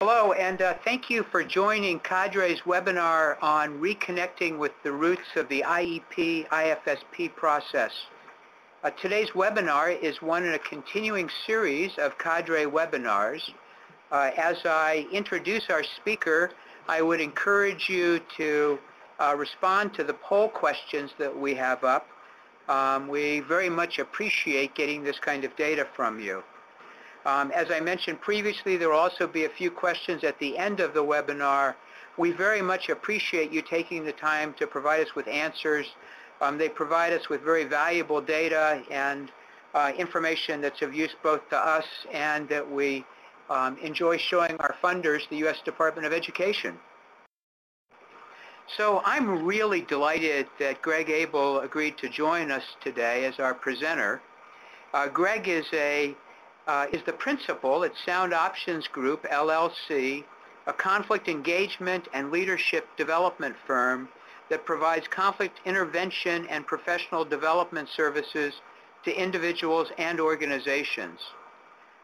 Hello, and thank you for joining Cadre's webinar on reconnecting with the roots of the IEP IFSP process. Today's webinar is one in a continuing series of Cadre webinars. As I introduce our speaker, I would encourage you to respond to the poll questions that we have up. We very much appreciate getting this kind of data from you. As I mentioned previously, there will also be a few questions at the end of the webinar. We very much appreciate you taking the time to provide us with answers. They provide us with very valuable data and information that's of use both to us and that we enjoy showing our funders, the U.S. Department of Education. So I'm really delighted that Greg Abel agreed to join us today as our presenter. Greg is the principal at Sound Options Group, LLC, a conflict engagement and leadership development firm that provides conflict intervention and professional development services to individuals and organizations.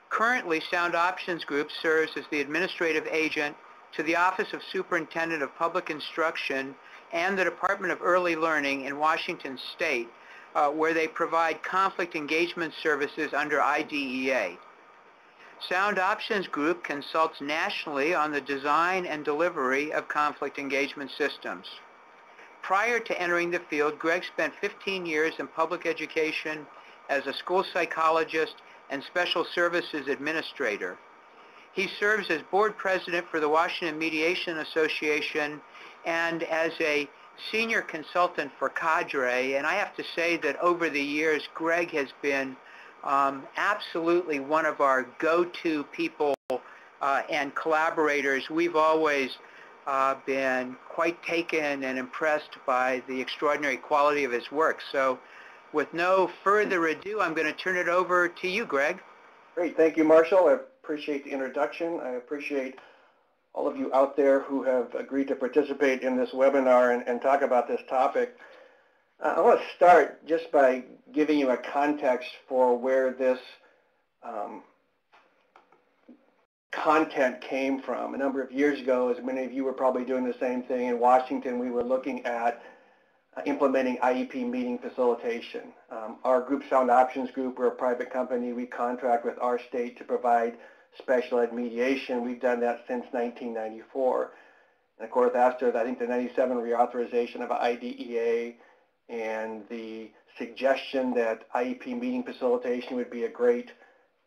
Currently, Sound Options Group serves as the administrative agent to the Office of Superintendent of Public Instruction and the Department of Early Learning in Washington State, where they provide conflict engagement services under IDEA. Sound Options Group consults nationally on the design and delivery of conflict engagement systems. Prior to entering the field, Greg spent 15 years in public education as a school psychologist and special services administrator. He serves as board president for the Washington Mediation Association and as a senior consultant for Cadre, and I have to say that over the years, Greg has been absolutely one of our go-to people and collaborators. We've always been quite taken and impressed by the extraordinary quality of his work. So with no further ado, I'm going to turn it over to you, Greg. Great. Thank you, Marshall. I appreciate the introduction. I appreciate all of you out there who have agreed to participate in this webinar and talk about this topic. I want to start just by giving you a context for where this content came from. A number of years ago, as many of you were probably doing the same thing in Washington, we were looking at implementing IEP meeting facilitation. Our group, Sound Options Group, we're a private company. We contract with our state to provide special ed mediation. We've done that since 1994. And of course, after I think the 97 reauthorization of IDEA and the suggestion that IEP meeting facilitation would be a great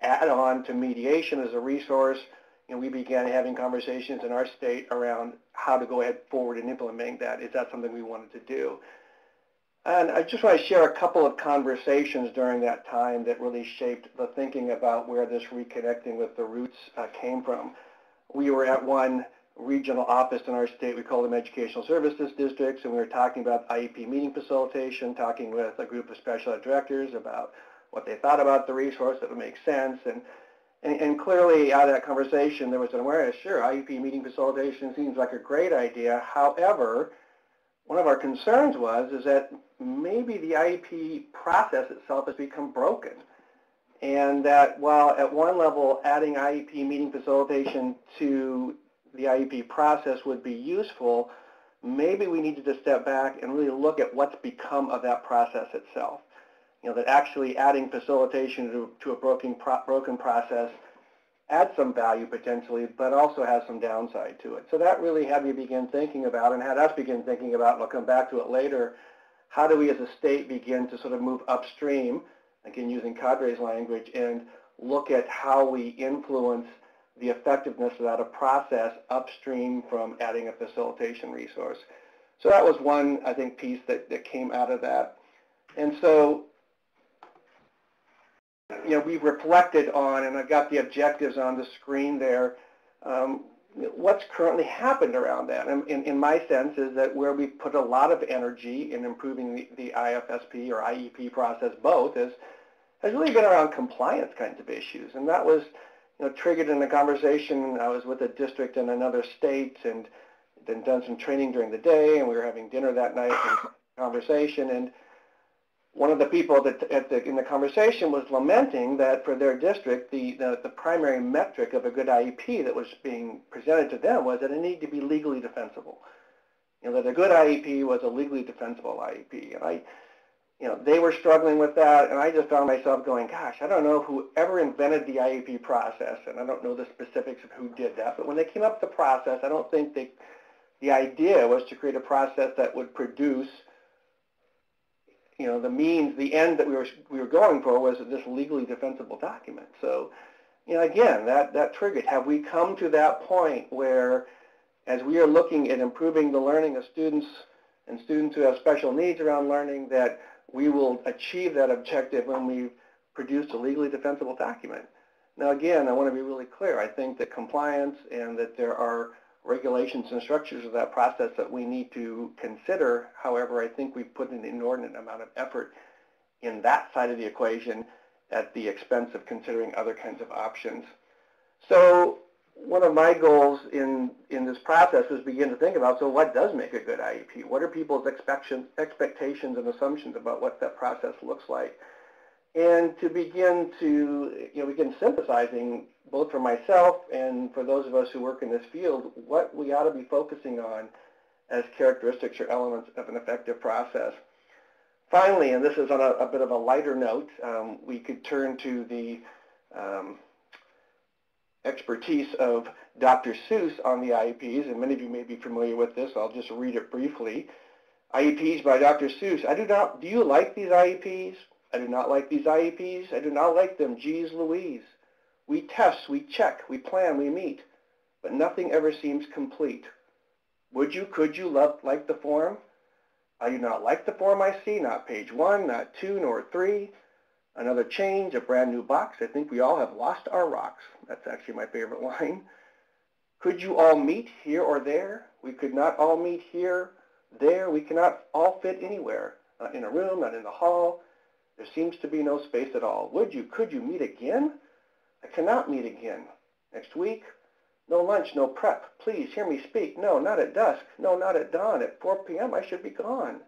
add-on to mediation as a resource, and we began having conversations in our state around how to go ahead forward and implementing that. Is that something we wanted to do? And I just want to share a couple of conversations during that time that really shaped the thinking about where this reconnecting with the roots came from. We were at one regional office in our state. We call them educational services districts, and we were talking about IEP meeting facilitation, talking with a group of special ed directors about what they thought about the resource, that would make sense. And clearly out of that conversation, there was an awareness, sure, IEP meeting facilitation seems like a great idea. However, one of our concerns is that maybe the IEP process itself has become broken. And that while at one level adding IEP meeting facilitation to the IEP process would be useful, maybe we needed to step back and really look at what's become of that process itself. You know, that actually adding facilitation to a broken process adds some value potentially, but also has some downside to it. So that really had me begin thinking about, and had us begin thinking about, and I'll come back to it later, how do we as a state begin to sort of move upstream, again using Cadre's language, and look at how we influence the effectiveness of that process upstream from adding a facilitation resource. So that was one, I think, piece that came out of that. And so, you know, we've reflected on, and I've got the objectives on the screen there, what's currently happened around that. And in my sense is that where we've put a lot of energy in improving the IFSP or IEP process both has really been around compliance kinds of issues. And that was, you know, triggered in a conversation. I was with a district in another state and then done some training during the day, and we were having dinner that night and conversation. And one of the people that in the conversation was lamenting that for their district, the primary metric of a good IEP that was being presented to them was that it needed to be legally defensible. That a good IEP was a legally defensible IEP. And they were struggling with that, and I just found myself going, gosh, I don't know whoever invented the IEP process, and I don't know the specifics of who did that, but when they came up with the process, I don't think the idea was to create a process that would produce the end that we were going for was this legally defensible document. So, again, that triggered. Have we come to that point where, as we are looking at improving the learning of students and students who have special needs around learning, that we will achieve that objective when we produce a legally defensible document? Now, again, I want to be really clear. I think that compliance and that there are regulations and structures of that process that we need to consider. However, I think we've put an inordinate amount of effort in that side of the equation at the expense of considering other kinds of options. So one of my goals in this process is begin to think about, so what does make a good IEP? What are people's expectations and assumptions about what that process looks like? And to begin synthesizing, both for myself and for those of us who work in this field, what we ought to be focusing on as characteristics or elements of an effective process. Finally, and this is on a bit of a lighter note, we could turn to the expertise of Dr. Seuss on the IEPs, and many of you may be familiar with this. I'll just read it briefly. IEPs by Dr. Seuss. Do you like these IEPs? I do not like these IEPs. I do not like them. Geez Louise. We test, we check, we plan, we meet, but nothing ever seems complete. Could you like the form? I do not like the form I see, not page 1, not 2, nor 3. Another change, a brand new box. I think we all have lost our rocks. That's actually my favorite line. Could you all meet here or there? We could not all meet here, there. We cannot all fit anywhere. Not in a room, not in the hall. There seems to be no space at all. Could you meet again? I cannot meet again. Next week? No lunch, no prep. Please hear me speak. No, not at dusk. No, not at dawn. At 4 p.m. I should be gone.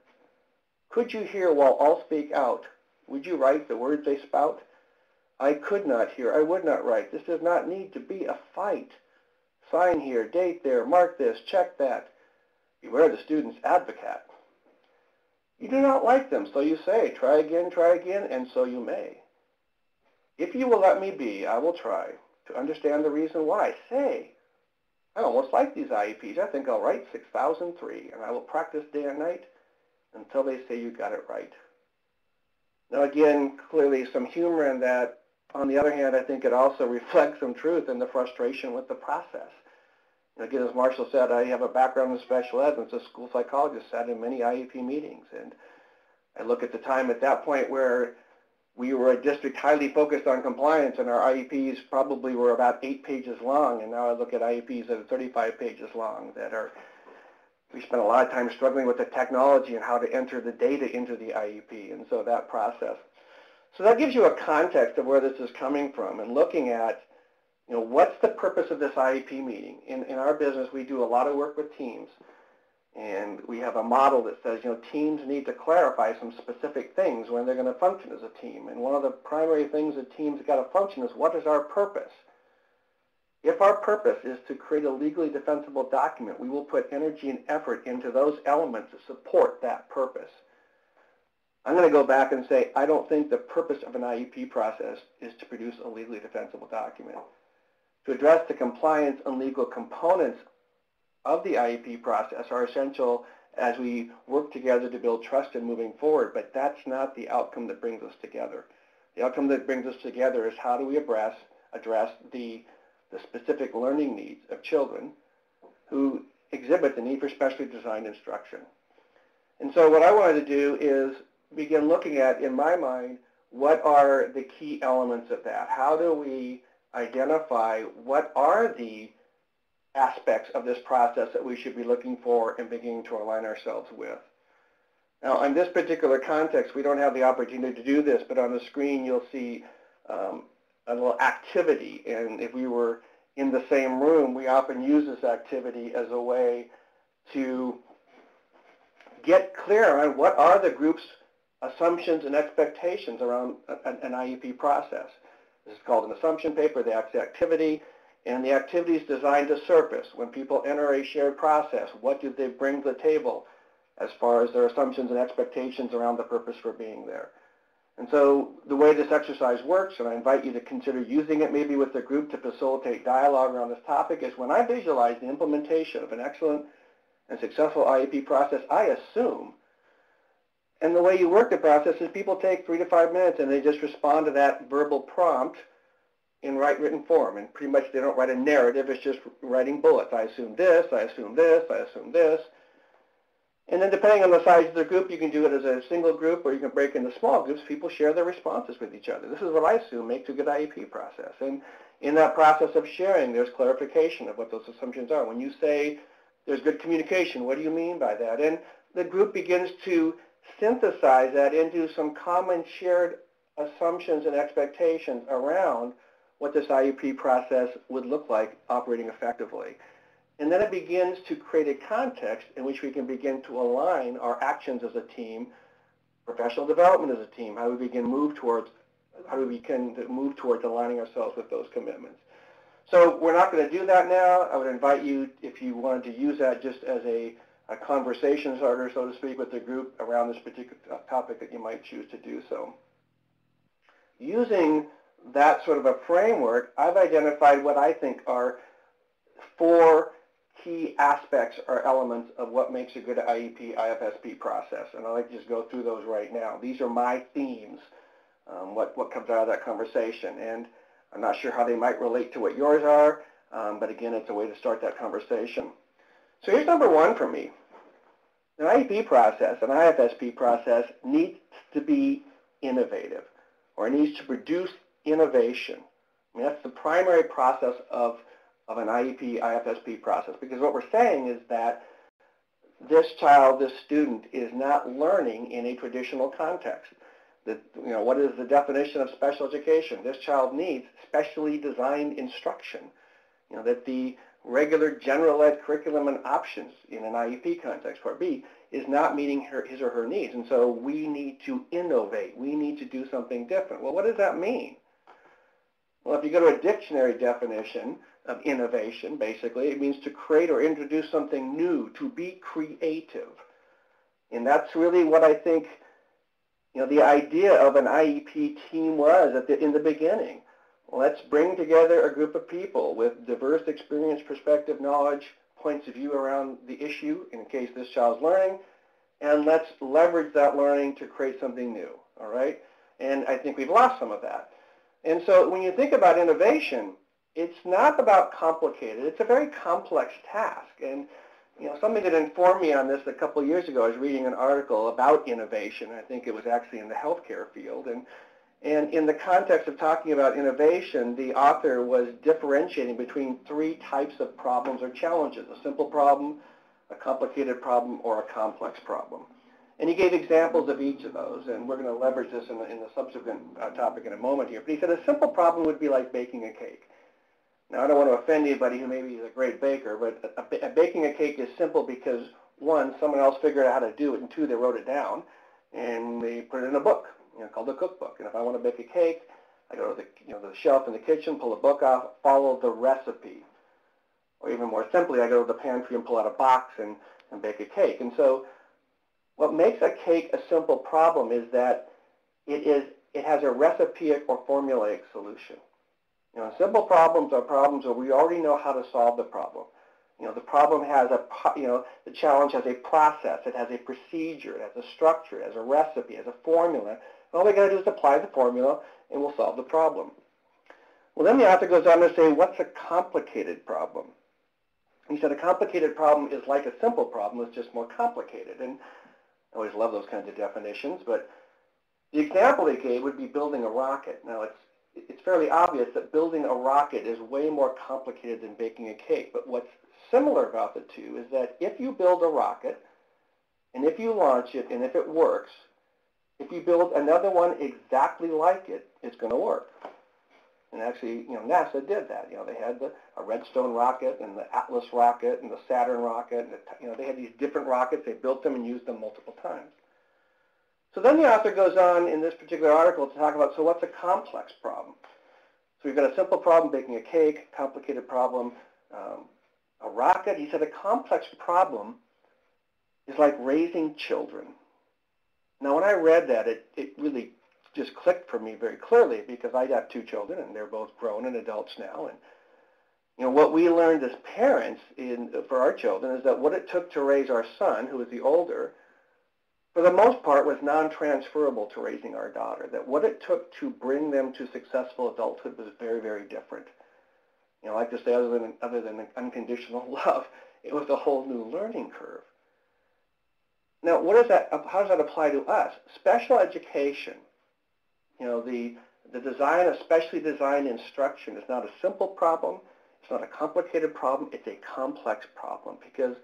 Could you hear while all speak out? Would you write the words they spout? I could not hear. I would not write. This does not need to be a fight. Sign here, date there, mark this, check that. Beware the student's advocate. You do not like them, so you say, try again, and so you may. If you will let me be, I will try to understand the reason why. Say, I almost like these IEPs. I think I'll write 6003, and I will practice day and night until they say you got it right. Now again, clearly some humor in that. On the other hand, I think it also reflects some truth in the frustration with the process. And again, as Marshall said, I have a background in special ed, and as a school psychologist, sat in many IEP meetings. And I look at the time at that point where we were a district highly focused on compliance, and our IEPs probably were about 8 pages long, and now I look at IEPs that are 35 pages long we spent a lot of time struggling with the technology and how to enter the data into the IEP, and so that process. So that gives you a context of where this is coming from and looking at, what's the purpose of this IEP meeting? In our business, we do a lot of work with teams, and we have a model that says, teams need to clarify some specific things when they're going to function as a team. And one of the primary things that teams have got to function is, what is our purpose? If our purpose is to create a legally defensible document, we will put energy and effort into those elements that support that purpose. I'm going to go back and say, I don't think the purpose of an IEP process is to produce a legally defensible document. To address the compliance and legal components of the IEP process are essential as we work together to build trust in moving forward, but that's not the outcome that brings us together. The outcome that brings us together is, how do we address the specific learning needs of children who exhibit the need for specially designed instruction. And so what I wanted to do is begin looking at, in my mind, what are the key elements of that? How do we identify what are the aspects of this process that we should be looking for and beginning to align ourselves with? Now, in this particular context, we don't have the opportunity to do this, but on the screen you'll see a little activity, and if we were in the same room, we often use this activity as a way to get clear on what are the groups assumptions and expectations around an IEP process. This is called an assumption paper, the activity, and the activity is designed to surface. When people enter a shared process, what do they bring to the table as far as their assumptions and expectations around the purpose for being there? And so the way this exercise works, and I invite you to consider using it maybe with the group to facilitate dialogue around this topic, is when I visualize the implementation of an excellent and successful IEP process, I assume, and the way you work the process is people take 3 to 5 minutes and they just respond to that verbal prompt in written form. And pretty much they don't write a narrative, it's just writing bullets. I assume this, I assume this, I assume this. And then depending on the size of the group, you can do it as a single group or you can break into small groups. People share their responses with each other. This is what I assume makes a good IEP process. And in that process of sharing, there's clarification of what those assumptions are. When you say there's good communication, what do you mean by that? And the group begins to synthesize that into some common shared assumptions and expectations around what this IEP process would look like operating effectively. And then it begins to create a context in which we can begin to align our actions as a team, professional development as a team, how do we begin to move towards aligning ourselves with those commitments. So we're not going to do that now. I would invite you, if you wanted to use that just as a conversation starter, so to speak, with the group around this particular topic, that you might choose to do so. Using that sort of a framework, I've identified what I think are 4 key aspects or elements of what makes a good IEP IFSP process, and I'd like to just go through those right now. These are my themes, what comes out of that conversation, and I'm not sure how they might relate to what yours are, but again, it's a way to start that conversation. So here's number 1 for me. An IEP process, an IFSP process, needs to be innovative, or it needs to produce innovation. I mean, that's the primary process of an IEP IFSP process, because what we're saying is that this child, this student, is not learning in a traditional context. That, what is the definition of special education? This child needs specially designed instruction. That the regular general ed curriculum and options in an IEP context, Part B, is not meeting his or her needs. And so we need to innovate. We need to do something different. Well, what does that mean? Well, if you go to a dictionary definition of innovation, basically, it means to create or introduce something new, to be creative. And that's really what I think, the idea of an IEP team was in the beginning. Let's bring together a group of people with diverse experience, perspective, knowledge, points of view around the issue in case this child's learning, and let's leverage that learning to create something new, all right? And I think we've lost some of that. And so when you think about innovation, it's not about complicated. It's a very complex task. And something that informed me on this a couple of years ago, I was reading an article about innovation. I think it was actually in the healthcare field. And in the context of talking about innovation, the author was differentiating between 3 types of problems or challenges: a simple problem, a complicated problem, or a complex problem. And he gave examples of each of those, and we're going to leverage this in the subsequent topic in a moment here. But he said a simple problem would be like baking a cake. Now, I don't want to offend anybody who maybe is a great baker, but baking a cake is simple because, 1, someone else figured out how to do it, and 2, they wrote it down, and they put it in a book, called a cookbook. And if I want to bake a cake, I go to the shelf in the kitchen, pull a book out, follow the recipe. Or even more simply, I go to the pantry and pull out a box and bake a cake. And so what makes a cake a simple problem is that it has a recipe or formulaic solution. Simple problems are problems where we already know how to solve the problem. The problem has the challenge has a process, it has a procedure, it has a structure, it has a recipe, it has a formula. All we got to do is apply the formula and we'll solve the problem. Well, then the author goes on to say, what's a complicated problem? He said a complicated problem is like a simple problem, it's just more complicated. And I always love those kinds of definitions, but the example they gave would be building a rocket. Now, it's fairly obvious that building a rocket is way more complicated than baking a cake, but what's similar about the two is that if you build a rocket, and if you launch it, and if it works, if you build another one exactly like it, it's going to work. And actually, NASA did that. They had a Redstone rocket, and the Atlas rocket, and the Saturn rocket, and they had these different rockets. They built them and used them multiple times. So then the author goes on in this particular article to talk about, so what's a complex problem? So we've got a simple problem, baking a cake, complicated problem, a rocket. He said a complex problem is like raising children. Now when I read that, it really just clicked for me very clearly, because I have 2 children and they're both grown and adults now. And you know, what we learned as parents for our children is that what it took to raise our son, who was the older, for the most part was non-transferable to raising our daughter. That what it took to bring them to successful adulthood was very, very different. You know, I like to say, other than unconditional love, it was a whole new learning curve. Now, how does that apply to us? Special education, you know, the design of specially designed instruction is not a simple problem. It's not a complicated problem. It's a complex problem, because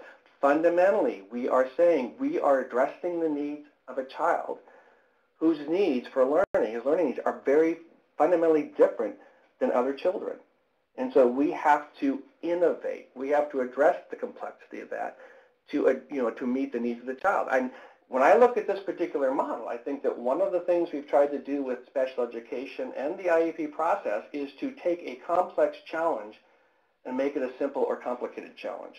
fundamentally we are saying we are addressing the needs of a child whose needs for learning, his learning needs, are very fundamentally different than other children. And so we have to innovate. We have to address the complexity of that to meet the needs of the child. And when I look at this particular model, I think that one of the things we've tried to do with special education and the IEP process is to take a complex challenge and make it a simple or complicated challenge.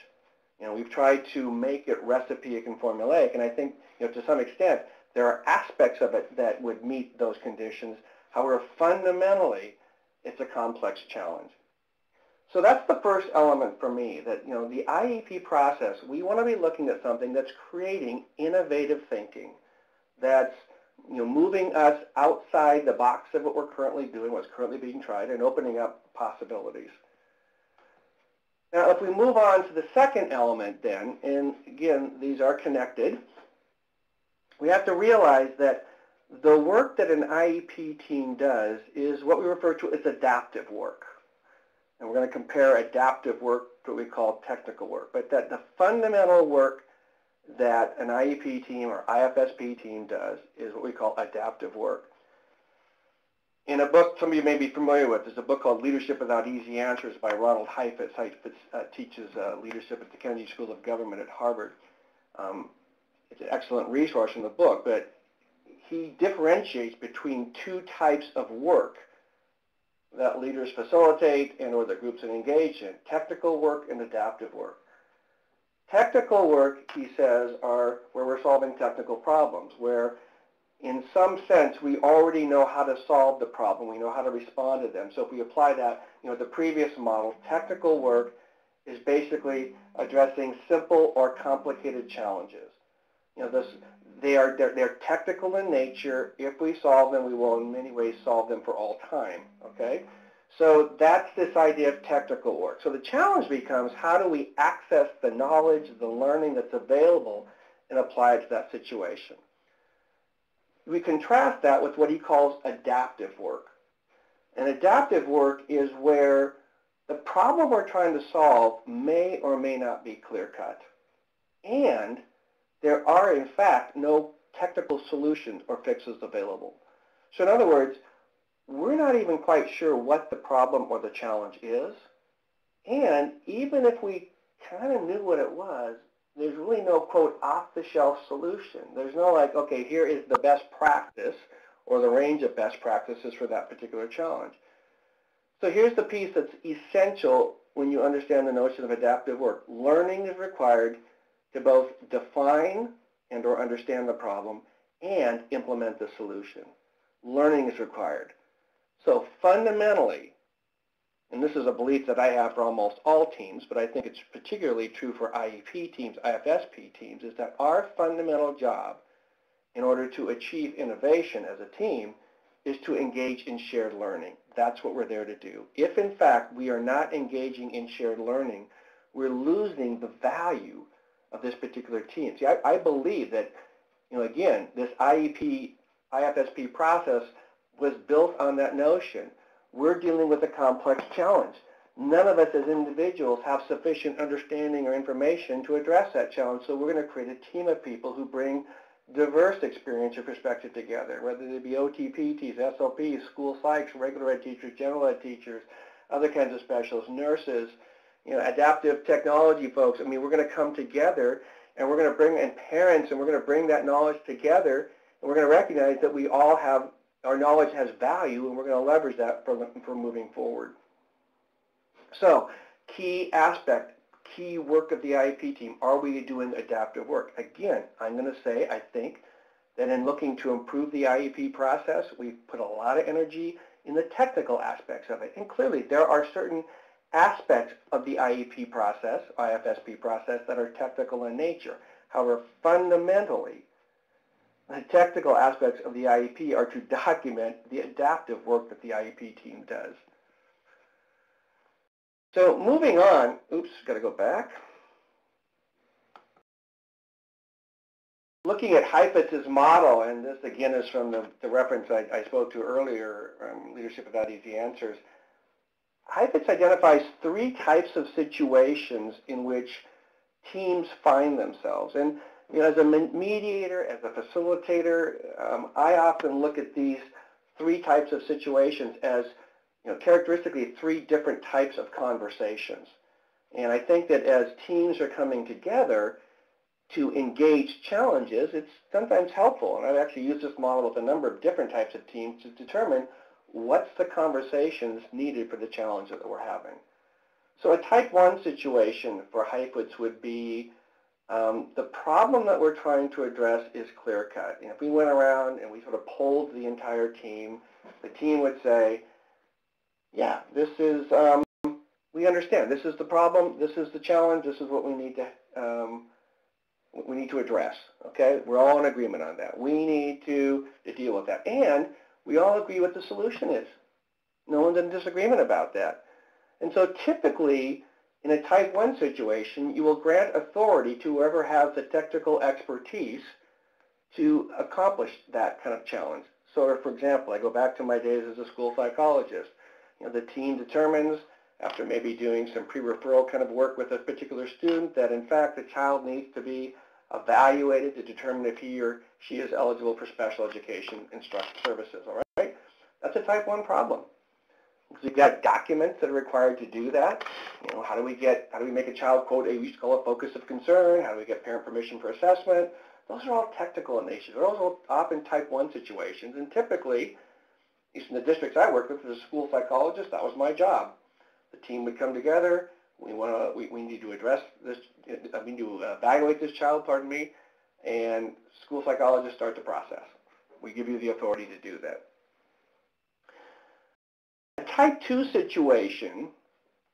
You know, we've tried to make it recipe and formulaic, and I think, you know, to some extent there are aspects of it that would meet those conditions. However, fundamentally, it's a complex challenge. So that's the first element for me, that, you know, the IEP process, we want to be looking at something that's creating innovative thinking, that's, you know, moving us outside the box of what we're currently doing, what's currently being tried, and opening up possibilities. Now, if we move on to the second element then, and again, these are connected, we have to realize that the work that an IEP team does is what we refer to as adaptive work. And we're going to compare adaptive work to what we call technical work. But that the fundamental work that an IEP team or IFSP team does is what we call adaptive work. In a book some of you may be familiar with, there's a book called Leadership Without Easy Answers by Ronald Heifetz. Heifetz teaches leadership at the Kennedy School of Government at Harvard. It's an excellent resource in the book, but he differentiates between 2 types of work that leaders facilitate and or that groups are engaged in: technical work and adaptive work. Technical work, he says, are where we're solving technical problems, where in some sense we already know how to solve the problem, we know how to respond to them. So if we apply that, you know, the previous model, technical work is basically addressing simple or complicated challenges. You know, they're technical in nature. If we solve them, we will in many ways solve them for all time, okay? So that's this idea of technical work. So the challenge becomes, how do we access the knowledge, the learning that's available and apply it to that situation? We contrast that with what he calls adaptive work. And adaptive work is where the problem we're trying to solve may or may not be clear-cut. And there are, in fact, no technical solutions or fixes available. So in other words, we're not even quite sure what the problem or the challenge is. And even if we kind of knew what it was, there's really no, quote, off-the-shelf solution. There's no like, okay, here is the best practice or the range of best practices for that particular challenge. So here's the piece that's essential when you understand the notion of adaptive work. Learning is required to both define and or understand the problem and implement the solution. Learning is required. So fundamentally, and this is a belief that I have for almost all teams, but I think it's particularly true for IEP teams, IFSP teams, is that our fundamental job in order to achieve innovation as a team is to engage in shared learning. That's what we're there to do. If in fact we are not engaging in shared learning, we're losing the value of this particular team. See, I believe that, you know, again, this IEP, IFSP process was built on that notion. We're dealing with a complex challenge. None of us as individuals have sufficient understanding or information to address that challenge, so we're going to create a team of people who bring diverse experience or perspective together, whether they be OTPTs, SLPs, school psychs, regular ed teachers, general ed teachers, other kinds of specialists, nurses, you know, adaptive technology folks. I mean, we're going to come together and we're going to bring in parents, and we're going to bring that knowledge together And we're going to recognize that we all have, our knowledge has value, and we're going to leverage that for moving forward. So, key aspect, key work of the IEP team, are we doing adaptive work? Again, I'm going to say, I think, that in looking to improve the IEP process, we've put a lot of energy in the technical aspects of it. And clearly, there are certain aspects of the IEP process, IFSP process, that are technical in nature. However, fundamentally, the technical aspects of the IEP are to document the adaptive work that the IEP team does. So moving on, oops, got to go back. Looking at Heifetz's model, and this again is from the reference I spoke to earlier, Leadership Without Easy Answers. Heifetz identifies 3 types of situations in which teams find themselves. And you know, as a mediator, as a facilitator, I often look at these 3 types of situations as, you know, characteristically 3 different types of conversations. And I think that as teams are coming together to engage challenges, it's sometimes helpful. And I've actually used this model with a number of different types of teams to determine what's the conversations needed for the challenge that we're having. So a type 1 situation for Heifetz would be the problem that we're trying to address is clear-cut. And if we went around and we sort of polled the entire team, the team would say, yeah, this is, we understand. This is the problem. This is the challenge. This is what we need to address. Okay? We're all in agreement on that. We need to deal with that. And we all agree what the solution is. No one's in disagreement about that. And so typically, in a type 1 situation, you will grant authority to whoever has the technical expertise to accomplish that kind of challenge. So, for example, I go back to my days as a school psychologist. You know, the team determines, after maybe doing some pre-referral kind of work with a particular student, that in fact the child needs to be evaluated to determine if he or she is eligible for special education instruction services. All right, that's a type 1 problem. Because you've got documents that are required to do that. You know, how do we make a child quote we used to call a focus of concern? How do we get parent permission for assessment? Those are all technical in nature. Those are often type 1 situations, and typically, at least in the districts I work with as a school psychologist, that was my job. The team would come together. We need to address this. We need to evaluate this child. Pardon me, and school psychologists start the process. We give you the authority to do that. A type 2 situation,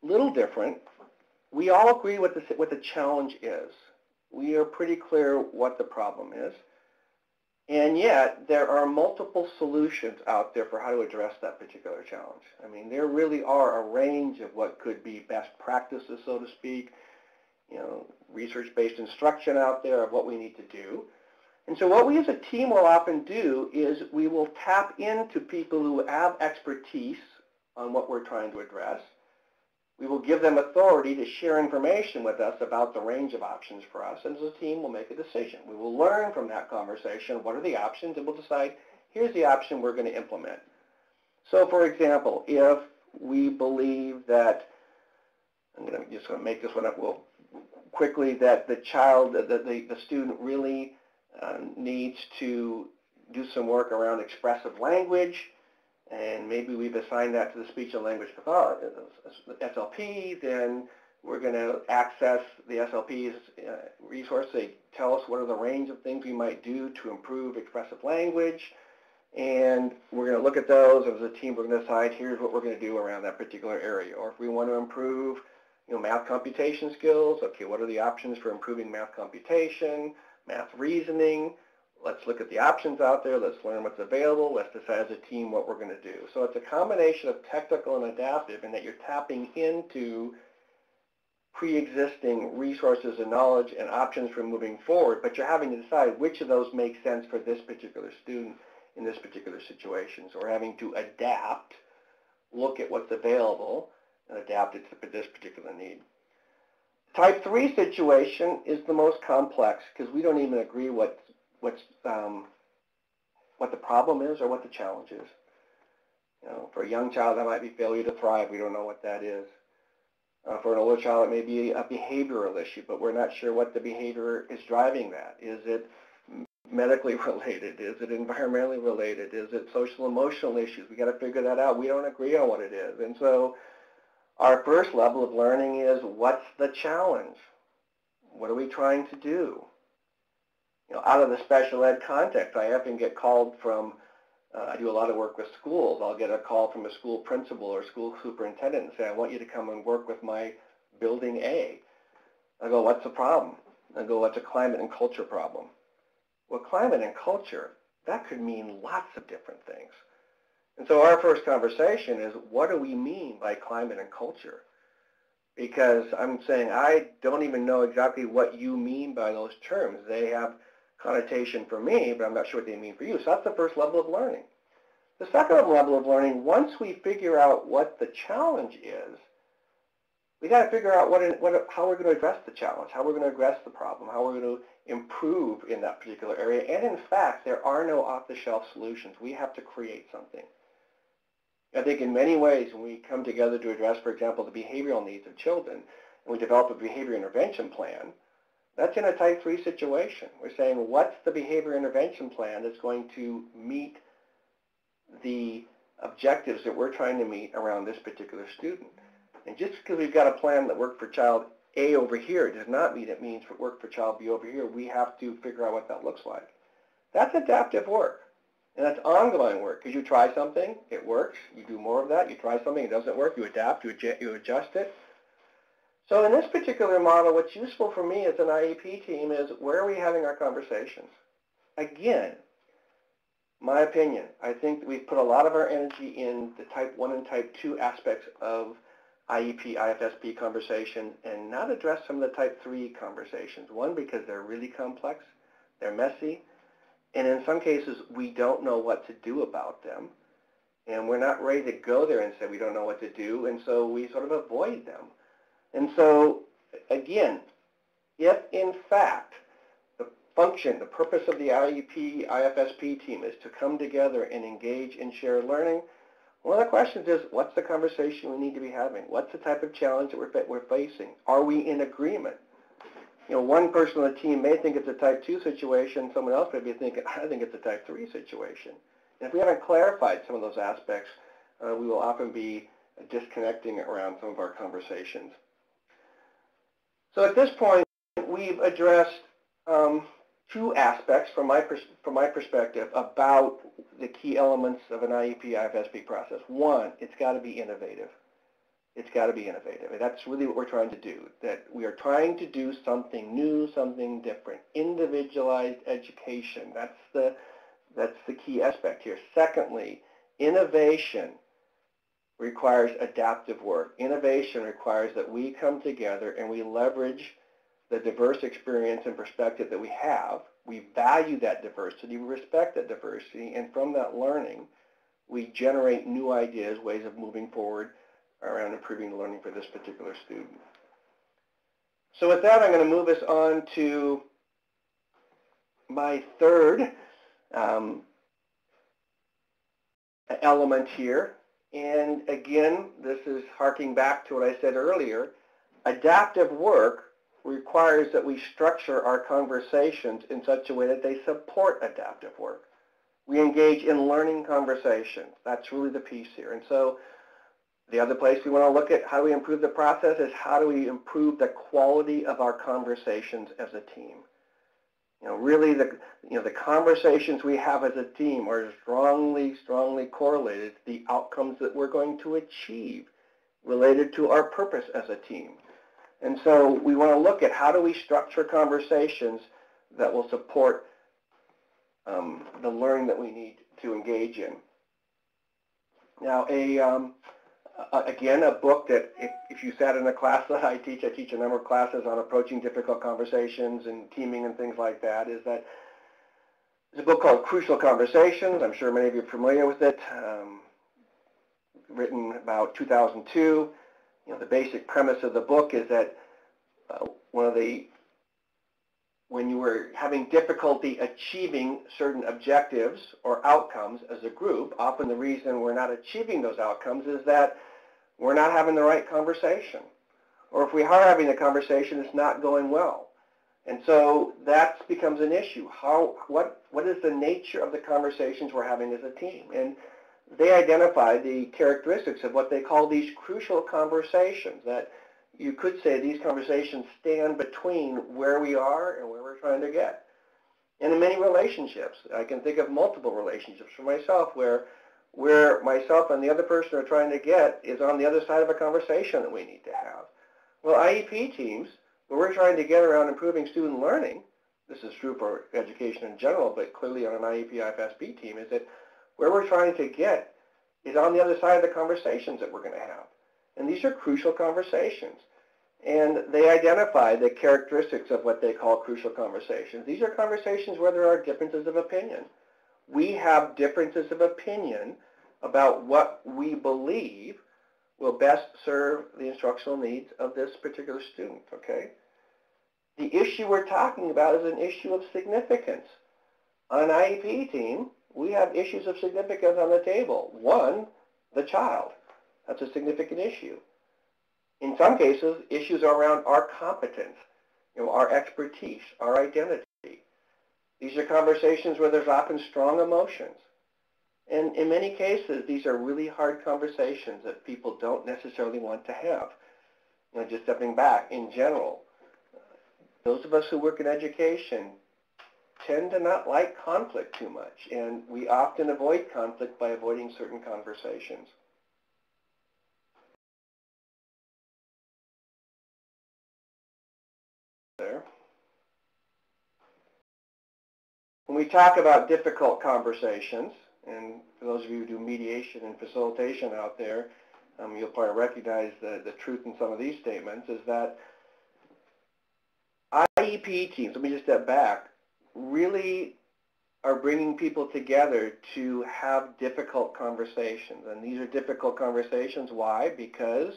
a little different. We all agree what the challenge is. We are pretty clear what the problem is. And yet, there are multiple solutions out there for how to address that particular challenge. I mean, there really are a range of what could be best practices, so to speak, you know, research-based instruction out there of what we need to do. And so what we as a team will often do is we will tap into people who have expertise on what we're trying to address. We will give them authority to share information with us about the range of options for us, and as a team we'll make a decision. We will learn from that conversation what are the options, and we'll decide here's the option we're going to implement. So for example, if we believe that, I'm going to just make this one up quickly, that the child, that the student really needs to do some work around expressive language, and maybe we've assigned that to the speech and language pathologist, SLP, then we're going to access the SLP's resource. They tell us what are the range of things we might do to improve expressive language, and we're going to look at those. As a team, we're going to decide here's what we're going to do around that particular area. Or if we want to improve, you know, math computation skills, okay, what are the options for improving math computation, math reasoning? Let's look at the options out there. Let's learn what's available. Let's decide as a team what we're going to do. So it's a combination of technical and adaptive in that you're tapping into pre-existing resources and knowledge and options for moving forward, but you're having to decide which of those make sense for this particular student in this particular situation. So we're having to adapt, look at what's available, and adapt it to this particular need. Type 3 situation is the most complex because we don't even agree what the problem is or what the challenge is. You know, for a young child, that might be failure to thrive. We don't know what that is. For an older child, it may be a behavioral issue, but we're not sure what the behavior is driving that. Is it medically related? Is it environmentally related? Is it social emotional issues? We got to figure that out. We don't agree on what it is. And so our first level of learning is, what's the challenge? What are we trying to do? You know, out of the special ed context, I often get called from, I do a lot of work with schools. I'll get a call from a school principal or school superintendent and say, I want you to come and work with my building A. I go, what's the problem? I go, what's a climate and culture problem? Well, climate and culture, that could mean lots of different things. And so our first conversation is, what do we mean by climate and culture? Because I'm saying, I don't even know exactly what you mean by those terms. They have connotation for me, but I'm not sure what they mean for you. So that's the first level of learning. The second level of learning, once we figure out what the challenge is, we got to figure out how we're going to address the challenge, how we're going to address the problem, how we're going to improve in that particular area. And in fact, there are no off-the-shelf solutions. We have to create something. I think in many ways, when we come together to address, for example, the behavioral needs of children, and we develop a behavior intervention plan, that's in a type 3 situation. We're saying, what's the behavior intervention plan that's going to meet the objectives that we're trying to meet around this particular student? And just because we've got a plan that worked for child A over here does not mean it means for work for child B over here. We have to figure out what that looks like. That's adaptive work. And that's ongoing work, because you try something, it works, you do more of that, you try something, it doesn't work, you adapt, you adjust it. So in this particular model, what's useful for me as an IEP team is, where are we having our conversations? Again, my opinion, I think that we've put a lot of our energy in the type 1 and type 2 aspects of IEP IFSP conversation and not address some of the type 3 conversations. One, because they're really complex, they're messy, and in some cases we don't know what to do about them, and we're not ready to go there and say we don't know what to do, and so we sort of avoid them. And so again, if in fact the function, the purpose of the IEP IFSP team is to come together and engage in shared learning, one of the questions is, what's the conversation we need to be having? What's the type of challenge that we're facing? Are we in agreement? You know, one person on the team may think it's a type 2 situation, someone else may be thinking, I think it's a type 3 situation. And if we haven't clarified some of those aspects, we will often be disconnecting around some of our conversations. So at this point, we've addressed two aspects from my perspective about the key elements of an IEP IFSP process. One, it's got to be innovative. It's got to be innovative. And that's really what we're trying to do, that we are trying to do something new, something different. Individualized education, that's the key aspect here. Secondly, innovation requires adaptive work. Innovation requires that we come together and we leverage the diverse experience and perspective that we have. We value that diversity, we respect that diversity, and from that learning, we generate new ideas, ways of moving forward around improving the learning for this particular student. So with that, I'm going to move us on to my third element here. And again, this is harking back to what I said earlier. Adaptive work requires that we structure our conversations in such a way that they support adaptive work. We engage in learning conversations. That's really the piece here. And so the other place we want to look at how do we improve the process is how do we improve the quality of our conversations as a team. You know, really the conversations we have as a team are strongly correlated to the outcomes that we're going to achieve related to our purpose as a team. And so we want to look at how do we structure conversations that will support the learning that we need to engage in. Now, again, a book that if you sat in a class that I teach a number of classes on approaching difficult conversations and teaming and things like that, is that it's a book called Crucial Conversations. I'm sure many of you are familiar with it. Written about 2002. You know, the basic premise of the book is that when you were having difficulty achieving certain objectives or outcomes as a group, often the reason we're not achieving those outcomes is that we're not having the right conversation. Or if we are having a conversation, it's not going well. And so that becomes an issue. What is the nature of the conversations we're having as a team? And they identify the characteristics of what they call these crucial conversations, that you could say these conversations stand between where we are and where we're trying to get. And in many relationships, I can think of multiple relationships for myself where myself and the other person are trying to get is on the other side of a conversation that we need to have. Well, IEP teams, where we're trying to get around improving student learning, this is true for education in general, but clearly on an IEP IFSP team, is that where we're trying to get is on the other side of the conversations that we're going to have. And these are crucial conversations. And they identify the characteristics of what they call crucial conversations. These are conversations where there are differences of opinion. We have differences of opinion about what we believe will best serve the instructional needs of this particular student, okay? The issue we're talking about is an issue of significance. On an IEP team, we have issues of significance on the table. One, the child. That's a significant issue. In some cases, issues are around our competence, our expertise, our identity. These are conversations where there's often strong emotions. And in many cases, these are really hard conversations that people don't necessarily want to have. Just stepping back, in general, those of us who work in education tend to not like conflict too much, and we often avoid conflict by avoiding certain conversations. There. When we talk about difficult conversations, and for those of you who do mediation and facilitation out there, you'll probably recognize the truth in some of these statements, is that IEP teams, let me just step back, really are bringing people together to have difficult conversations. And these are difficult conversations. Why? Because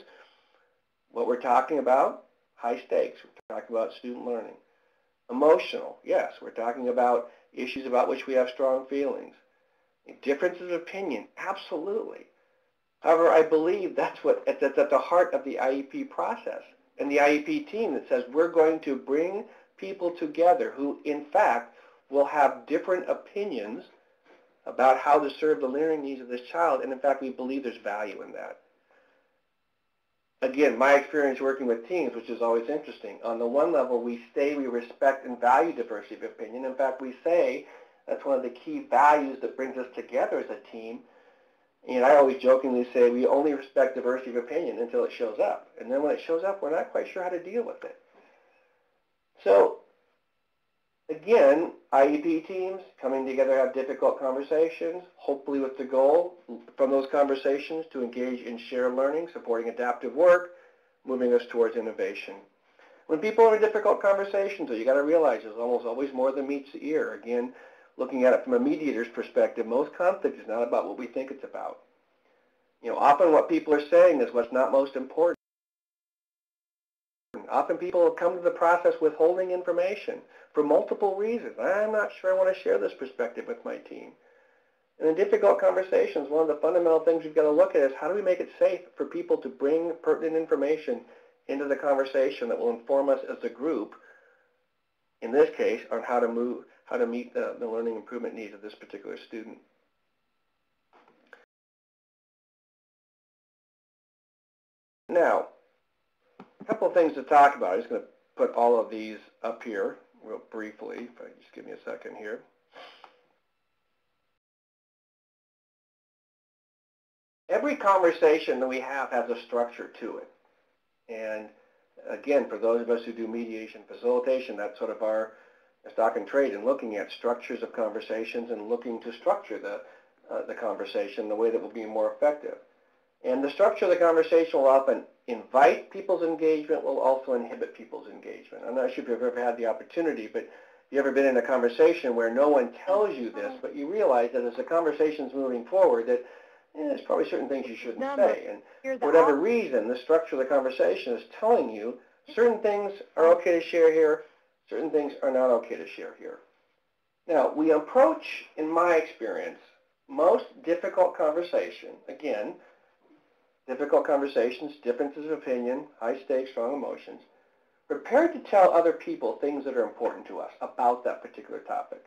what we're talking about, high stakes. We're talking about student learning. Emotional, yes, we're talking about issues about which we have strong feelings. Differences of opinion, absolutely. However, I believe that's at the heart of the IEP process and the IEP team that says we're going to bring people together who, in fact, will have different opinions about how to serve the learning needs of this child, and in fact, we believe there's value in that. Again, my experience working with teams, which is always interesting, on the one level, we respect and value diversity of opinion. In fact, we say that's one of the key values that brings us together as a team. And I always jokingly say we only respect diversity of opinion until it shows up. And then when it shows up, we're not quite sure how to deal with it. So, again, IEP teams coming together have difficult conversations, hopefully with the goal from those conversations to engage in shared learning, supporting adaptive work, moving us towards innovation. When people are in difficult conversations, you got to realize there's almost always more than meets the ear. Again, looking at it from a mediator's perspective, most conflict is not about what we think it's about. Often what people are saying is what's not most important. Often people come to the process withholding information for multiple reasons. I'm not sure I want to share this perspective with my team. And in difficult conversations, one of the fundamental things we've got to look at is how do we make it safe for people to bring pertinent information into the conversation that will inform us as a group, in this case, on how to meet the learning improvement needs of this particular student. Now, a couple of things to talk about. I'm just going to put all of these up here real briefly. If I just give me a second here. Every conversation that we have has a structure to it. And again, for those of us who do mediation facilitation, that's sort of our stock and trade in looking at structures of conversations and looking to structure the conversation the way that will be more effective. And the structure of the conversation will often invite people's engagement, will also inhibit people's engagement. I'm not sure if you've ever had the opportunity, but you ever been in a conversation where no one tells you this, but you realize that as the conversation's moving forward, that there's probably certain things you shouldn't say. And for whatever reason, the structure of the conversation is telling you certain things are okay to share here, certain things are not okay to share here. Now, we approach, in my experience, most difficult conversation, again, difficult conversations, differences of opinion, high stakes, strong emotions. prepared to tell other people things that are important to us about that particular topic.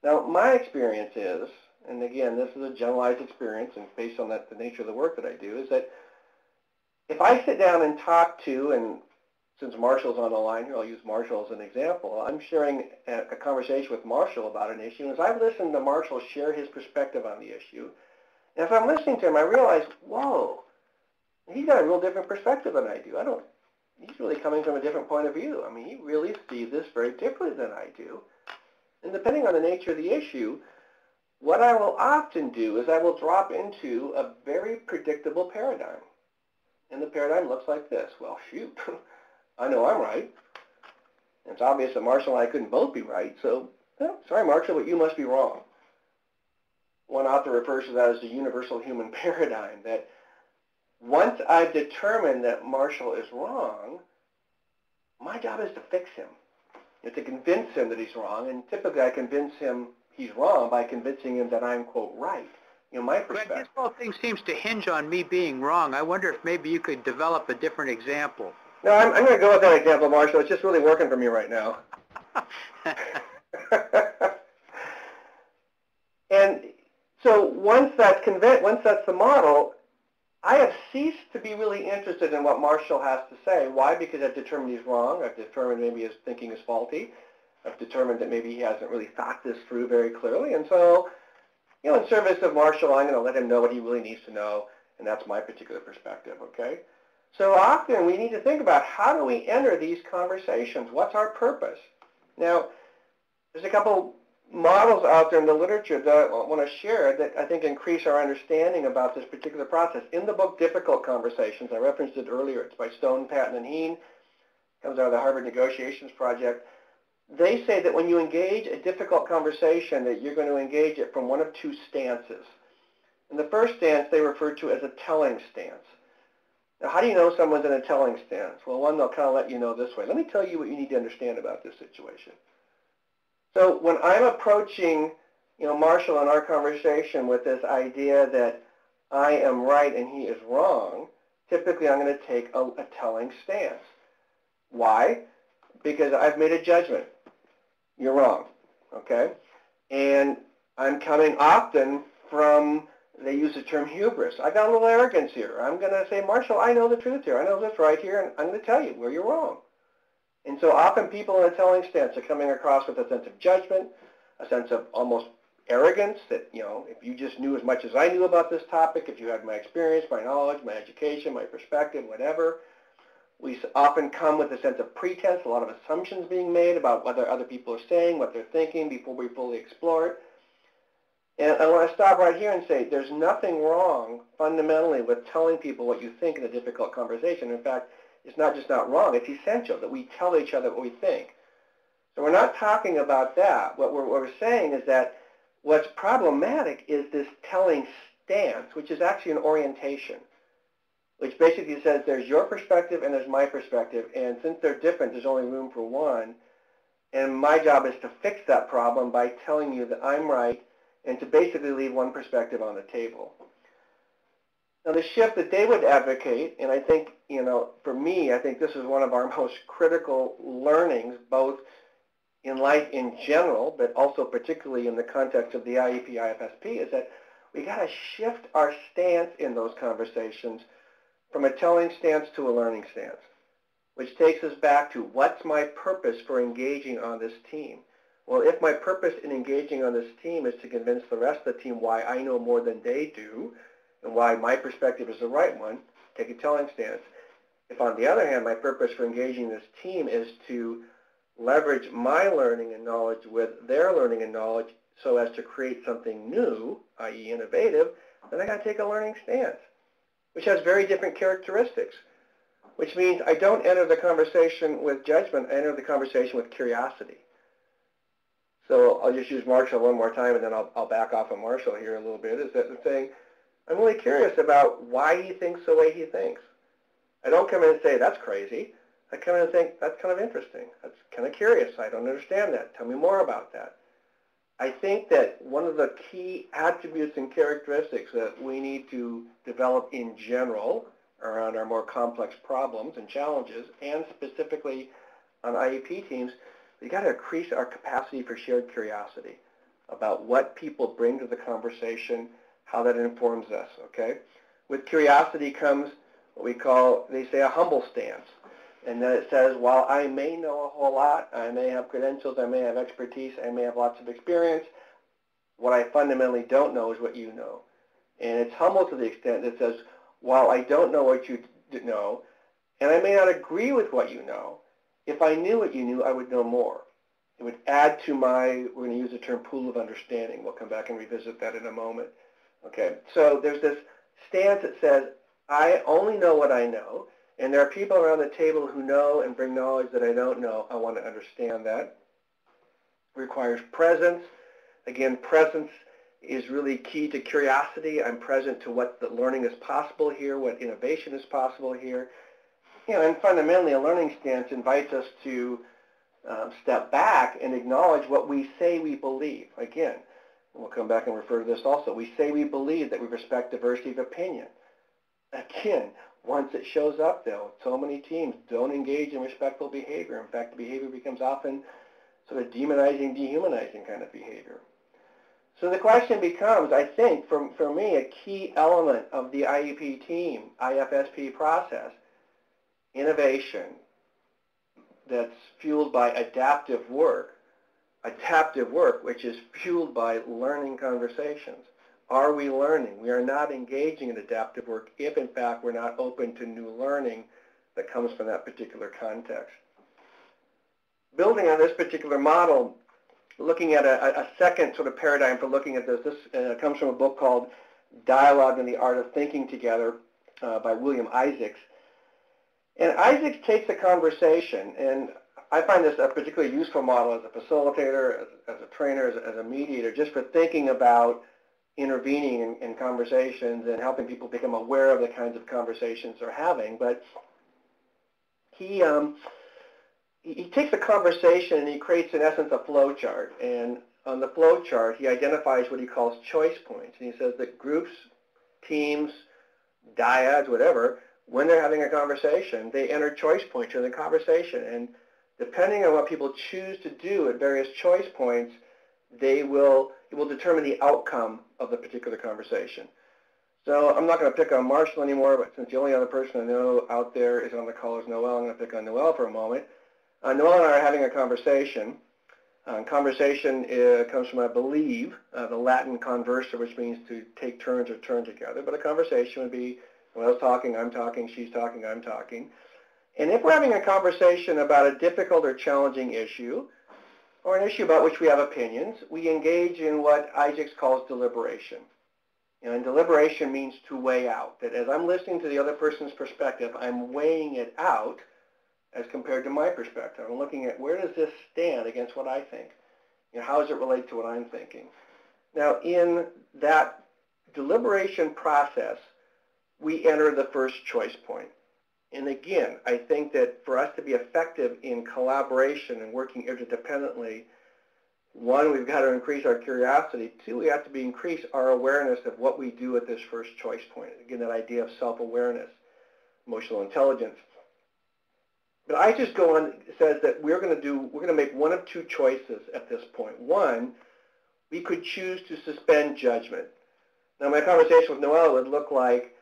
Now, my experience is, and again, this is a generalized experience and based on the nature of the work that I do, is that if I sit down and talk to, and since Marshall's on the line here, I'll use Marshall as an example. I'm sharing a conversation with Marshall about an issue, and as I've listened to Marshall share his perspective on the issue, and if I'm listening to him, I realize, whoa, he's got a real different perspective than I do. He's really coming from a different point of view. I mean, he really sees this very differently than I do. And depending on the nature of the issue, what I will often do is I will drop into a very predictable paradigm. And the paradigm looks like this. Well, shoot, I know I'm right. It's obvious that Marshall and I couldn't both be right, so sorry, Marshall, but you must be wrong. One author refers to that as the universal human paradigm, that once I've determined that Marshall is wrong, my job is to fix him, to convince him that he's wrong, and typically I convince him he's wrong by convincing him that I'm, quote, right. My perspective. Greg, this whole thing seems to hinge on me being wrong. I wonder if maybe you could develop a different example. No, I'm going to go with that example, Marshall. It's just really working for me right now. And so once that's the model, I have ceased to be really interested in what Marshall has to say. Why? Because I've determined he's wrong. I've determined maybe his thinking is faulty. I've determined that maybe he hasn't really thought this through very clearly. And so, in service of Marshall, I'm going to let him know what he really needs to know, and that's my particular perspective, okay? So often we need to think about how do we enter these conversations? What's our purpose? Now, there's a couple models out there in the literature that I want to share that I think increase our understanding about this particular process. In the book, Difficult Conversations, I referenced it earlier. It's by Stone, Patton, and Heen. It comes out of the Harvard Negotiations Project. They say that when you engage a difficult conversation, that you're going to engage it from one of two stances. And the first stance they refer to as a telling stance. Now, how do you know someone's in a telling stance? Well, one, they'll kind of let you know this way. Let me tell you what you need to understand about this situation. So when I'm approaching, Marshall in our conversation with this idea that I am right and he is wrong, typically I'm going to take a telling stance. Why? Because I've made a judgment. You're wrong, okay? And I'm coming often from, they use the term hubris. I got a little arrogance here. I'm going to say, Marshall, I know the truth here. I know that's right here, and I'm going to tell you where you're wrong. And so often people in a telling stance are coming across with a sense of judgment, a sense of almost arrogance that, if you just knew as much as I knew about this topic, if you had my experience, my knowledge, my education, my perspective, whatever. We often come with a sense of pretense, a lot of assumptions being made about what other people are saying, what they're thinking before we fully explore it. And I want to stop right here and say there's nothing wrong fundamentally with telling people what you think in a difficult conversation. In fact, it's not just not wrong, it's essential that we tell each other what we think. So we're not talking about that. What we're saying is that what's problematic is this telling stance, which is actually an orientation, which basically says there's your perspective and there's my perspective, and since they're different, there's only room for one. And my job is to fix that problem by telling you that I'm right and to basically leave one perspective on the table. Now the shift that they would advocate, and I think, for me, I think this is one of our most critical learnings, both in life in general, but also particularly in the context of the IEP IFSP, is that we got to shift our stance in those conversations from a telling stance to a learning stance, which takes us back to what's my purpose for engaging on this team? Well, if my purpose in engaging on this team is to convince the rest of the team why I know more than they do and why my perspective is the right one, take a telling stance. If on the other hand, my purpose for engaging this team is to leverage my learning and knowledge with their learning and knowledge so as to create something new, i.e. innovative, then I got to take a learning stance, which has very different characteristics, which means I don't enter the conversation with judgment, I enter the conversation with curiosity. So I'll just use Marshall one more time, and then I'll back off of Marshall here a little bit, is that the thing, I'm really curious about why he thinks the way he thinks. I don't come in and say, that's crazy. I come in and think, that's kind of interesting. That's kind of curious. I don't understand that. Tell me more about that. I think that one of the key attributes and characteristics that we need to develop in general around our more complex problems and challenges, and specifically on IEP teams, we got to increase our capacity for shared curiosity about what people bring to the conversation, how that informs us, okay? With curiosity comes what we call, they say, a humble stance. And then it says, while I may know a whole lot, I may have credentials, I may have expertise, I may have lots of experience, what I fundamentally don't know is what you know. And it's humble to the extent that it says, while I don't know what you know, and I may not agree with what you know, if I knew what you knew, I would know more. It would add to my, we're going to use the term pool of understanding. We'll come back and revisit that in a moment. Okay, so there's this stance that says, I only know what I know, and there are people around the table who know and bring knowledge that I don't know. I want to understand that. It requires presence. Again, presence is really key to curiosity. I'm present to what the learning is possible here, what innovation is possible here. You know, and fundamentally, a learning stance invites us to step back and acknowledge what we say we believe. Again, we'll come back and refer to this also. We say we believe that we respect diversity of opinion. Again, once it shows up, though, so many teams don't engage in respectful behavior. In fact, the behavior becomes often sort of demonizing, dehumanizing kind of behavior. So the question becomes, I think, for me, a key element of the IEP team, IFSP process, innovation that's fueled by adaptive work, which is fueled by learning conversations. Are we learning? We are not engaging in adaptive work if, in fact, we're not open to new learning that comes from that particular context. Building on this particular model, looking at a second sort of paradigm for looking at this, comes from a book called Dialogue and the Art of Thinking Together by William Isaacs. And Isaacs takes a conversation, and I find this a particularly useful model as a facilitator, as a trainer, as a mediator, just for thinking about intervening in conversations and helping people become aware of the kinds of conversations they're having. But he takes a conversation and he creates, in essence, a flow chart. And on the flow chart, he identifies what he calls choice points. And he says that groups, teams, dyads, whatever, when they're having a conversation, they enter choice points in the conversation. And depending on what people choose to do at various choice points, it will determine the outcome of the particular conversation. So I'm not going to pick on Marshall anymore, but since the only other person I know out there is on the call is Noel, I'm going to pick on Noel for a moment. Noel and I are having a conversation. Conversation comes from, I believe, the Latin conversa, which means to take turns or turn together. But a conversation would be, Noel's talking, I'm talking, she's talking, I'm talking. And if we're having a conversation about a difficult or challenging issue, or an issue about which we have opinions, we engage in what Isaacs calls deliberation. And deliberation means to weigh out, that as I'm listening to the other person's perspective, I'm weighing it out as compared to my perspective. I'm looking at where does this stand against what I think? You know, how does it relate to what I'm thinking? Now, in that deliberation process, we enter the first choice point. And again, I think that for us to be effective in collaboration and working interdependently, one, we've got to increase our curiosity. Two, we have to increase our awareness of what we do at this first choice point. Again, that idea of self-awareness, emotional intelligence. But I just go on, says that we're going to make one of two choices at this point. One, we could choose to suspend judgment. Now, my conversation with Noel would look like,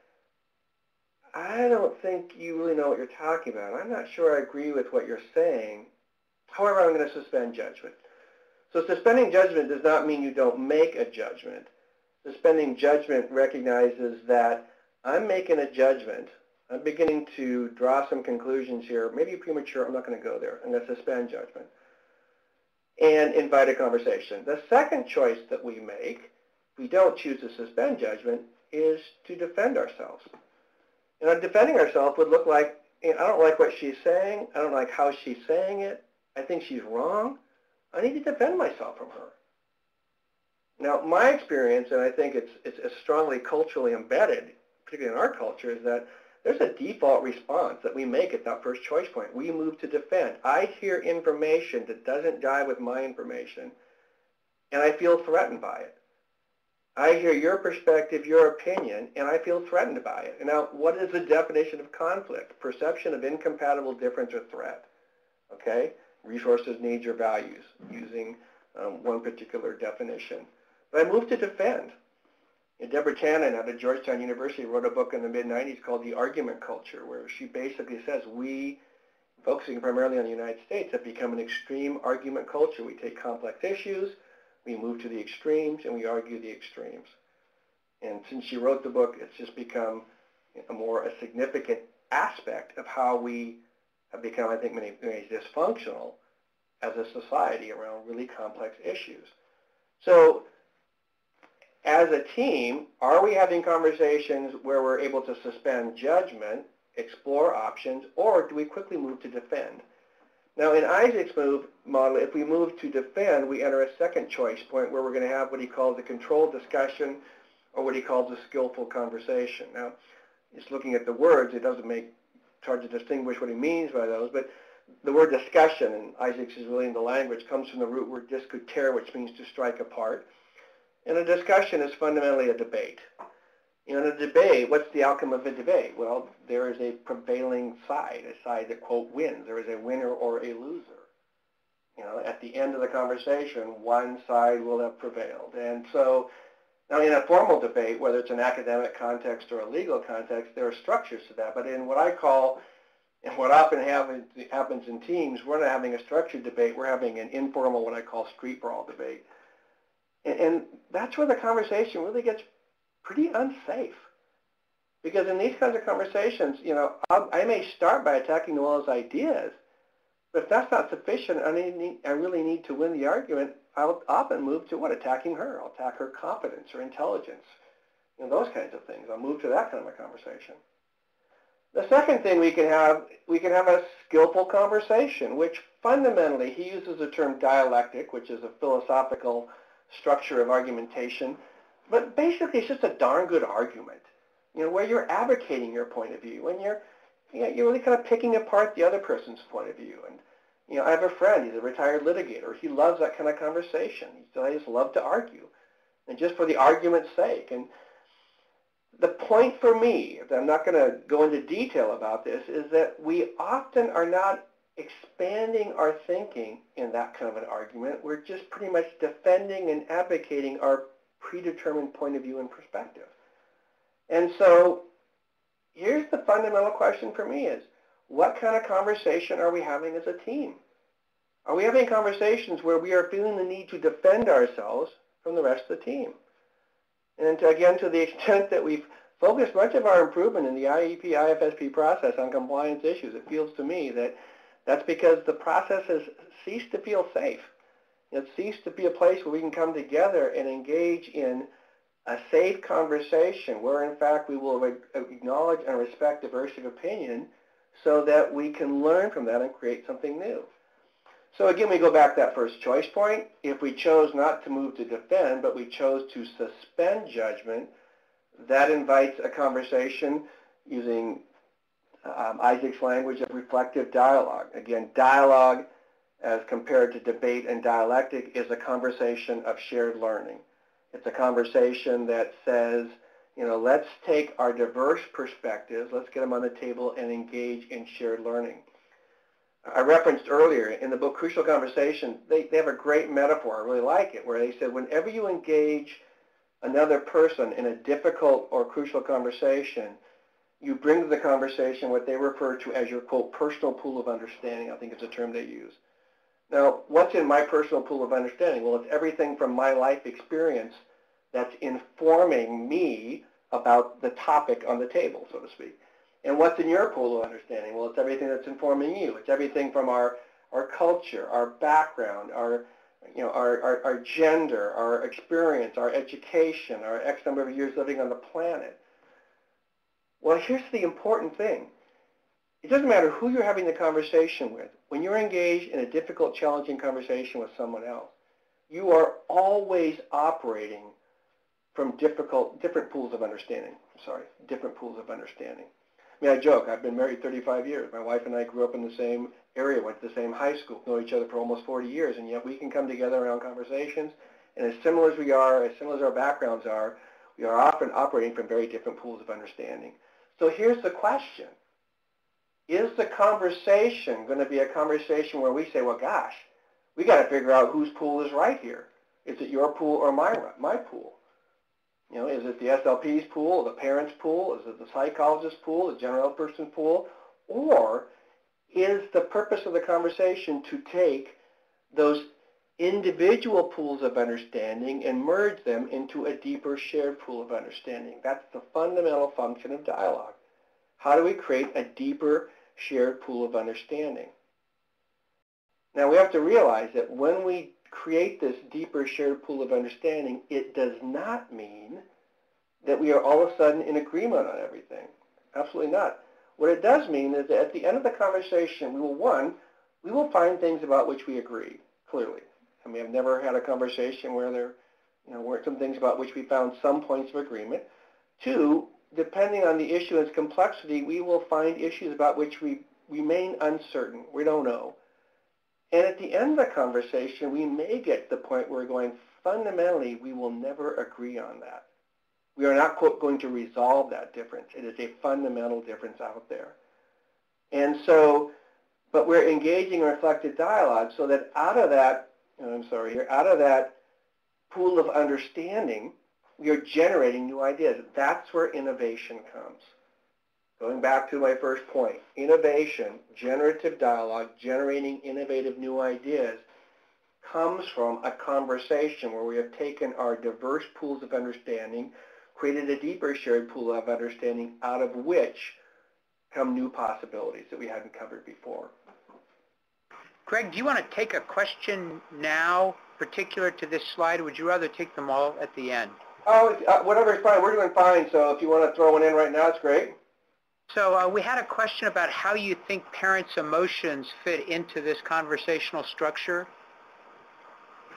I don't think you really know what you're talking about. I'm not sure I agree with what you're saying. However, I'm going to suspend judgment. So suspending judgment does not mean you don't make a judgment. Suspending judgment recognizes that I'm making a judgment. I'm beginning to draw some conclusions here, maybe premature. I'm not going to go there. I'm going to suspend judgment and invite a conversation. The second choice that we make, if we don't choose to suspend judgment, is to defend ourselves. And defending ourselves would look like, I don't like what she's saying. I don't like how she's saying it. I think she's wrong. I need to defend myself from her. Now, my experience, and I think it's strongly culturally embedded, particularly in our culture, is that there's a default response that we make at that first choice point. We move to defend. I hear information that doesn't jive with my information, and I feel threatened by it. I hear your perspective, your opinion, and I feel threatened by it. And now, what is the definition of conflict? Perception of incompatible difference or threat. Okay? Resources, needs, or values, using one particular definition. But I moved to defend. And Deborah Tannen out of Georgetown University wrote a book in the mid-90s called The Argument Culture, where she basically says we, focusing primarily on the United States, have become an extreme argument culture. We take complex issues, we move to the extremes, and we argue the extremes. And since she wrote the book, it's just become a significant aspect of how we have become, I think, many ways dysfunctional as a society around really complex issues. So as a team, are we having conversations where we're able to suspend judgment, explore options, or do we quickly move to defend? Now, in Isaac's model, if we move to defend, we enter a second choice point where we're going to have what he calls a controlled discussion or what he calls a skillful conversation. Now, just looking at the words, it doesn't make it's hard to distinguish what he means by those, but the word discussion, and Isaac's is really in the language, comes from the root word discutere, which means to strike apart. And a discussion is fundamentally a debate. In a debate, what's the outcome of a debate? Well, there is a prevailing side, a side that, quote, wins. There is a winner or a loser. At the end of the conversation, one side will have prevailed. And so, now in a formal debate, whether it's an academic context or a legal context, there are structures to that. But in what I call, and what often happens in teams, we're not having a structured debate. We're having an informal, what I call street brawl debate. And that's where the conversation really gets pretty unsafe. Because in these kinds of conversations, I may start by attacking the wall's ideas, but if that's not sufficient, I really need to win the argument, I'll often move to attacking her. I'll attack her competence or intelligence, those kinds of things. I'll move to that kind of a conversation. The second thing we can have a skillful conversation, which fundamentally, he uses the term dialectic, which is a philosophical structure of argumentation, but basically it's just a darn good argument, where you're advocating your point of view, and you're really kind of picking apart the other person's point of view. And I have a friend, he's a retired litigator. He loves that kind of conversation. He said, I just love to argue, and just for the argument's sake. And the point for me, I'm not going to go into detail about this, is that we often are not expanding our thinking in that kind of an argument. We're just pretty much defending and advocating our predetermined point of view and perspective. And so here's the fundamental question for me is, what kind of conversation are we having as a team? Are we having conversations where we are feeling the need to defend ourselves from the rest of the team? And again, to the extent that we've focused much of our improvement in the IEP IFSP process on compliance issues, it feels to me that that's because the process has ceased to feel safe. It ceased to be a place where we can come together and engage in a safe conversation where, in fact, we will acknowledge and respect diversity of opinion so that we can learn from that and create something new. So again, we go back to that first choice point. If we chose not to move to defend, but we chose to suspend judgment, that invites a conversation using Isaac's language of reflective dialogue. Again, dialogue as compared to debate and dialectic is a conversation of shared learning. It's a conversation that says, let's take our diverse perspectives, let's get them on the table and engage in shared learning. I referenced earlier in the book Crucial Conversation, they have a great metaphor, I really like it, where they said whenever you engage another person in a difficult or crucial conversation, you bring to the conversation what they refer to as your, quote, personal pool of understanding, I think is a term they use. Now, what's in my personal pool of understanding? Well, it's everything from my life experience that's informing me about the topic on the table, so to speak. And what's in your pool of understanding? Well, it's everything that's informing you. It's everything from our culture, our background, our gender, our experience, our education, our X number of years living on the planet. Well, here's the important thing. It doesn't matter who you're having the conversation with. When you're engaged in a difficult, challenging conversation with someone else, you are always operating from different pools of understanding. Different pools of understanding. I mean, I joke, I've been married 35 years. My wife and I grew up in the same area, went to the same high school, know each other for almost 40 years, and yet we can come together around conversations And as similar as we are, as similar as our backgrounds are, we are often operating from very different pools of understanding. So here's the question. Is the conversation going to be a conversation where we say, well, gosh, we got to figure out whose pool is right here? Is it your pool or my pool? You know, is it the SLP's pool, the parent's pool? Is it the psychologist's pool, the general person's pool? Or is the purpose of the conversation to take those individual pools of understanding and merge them into a deeper shared pool of understanding? That's the fundamental function of dialogue. How do we create a deeper shared pool of understanding? Now we have to realize that when we create this deeper shared pool of understanding, it does not mean that we are all of a sudden in agreement on everything. Absolutely not. What it does mean is that at the end of the conversation, we will find things about which we agree, clearly. I mean, I've never had a conversation where there weren't some things about which we found some points of agreement. Two, depending on the issue and its complexity, we will find issues about which we remain uncertain. We don't know. And at the end of the conversation, we may get to the point where we're going, fundamentally, we will never agree on that. We are not, quote, going to resolve that difference. It is a fundamental difference out there. And so, but we're engaging in reflective dialogue so that out of that, out of that pool of understanding, we are generating new ideas. That's where innovation comes. Going back to my first point, innovation, generative dialogue, generating innovative new ideas comes from a conversation where we have taken our diverse pools of understanding, created a deeper shared pool of understanding out of which come new possibilities that we hadn't covered before. Greg, do you want to take a question now particular to this slide, or would you rather take them all at the end? Oh, whatever is fine. We're doing fine, so if you want to throw one in right now, it's great. So we had a question about how you think parents' emotions fit into this conversational structure.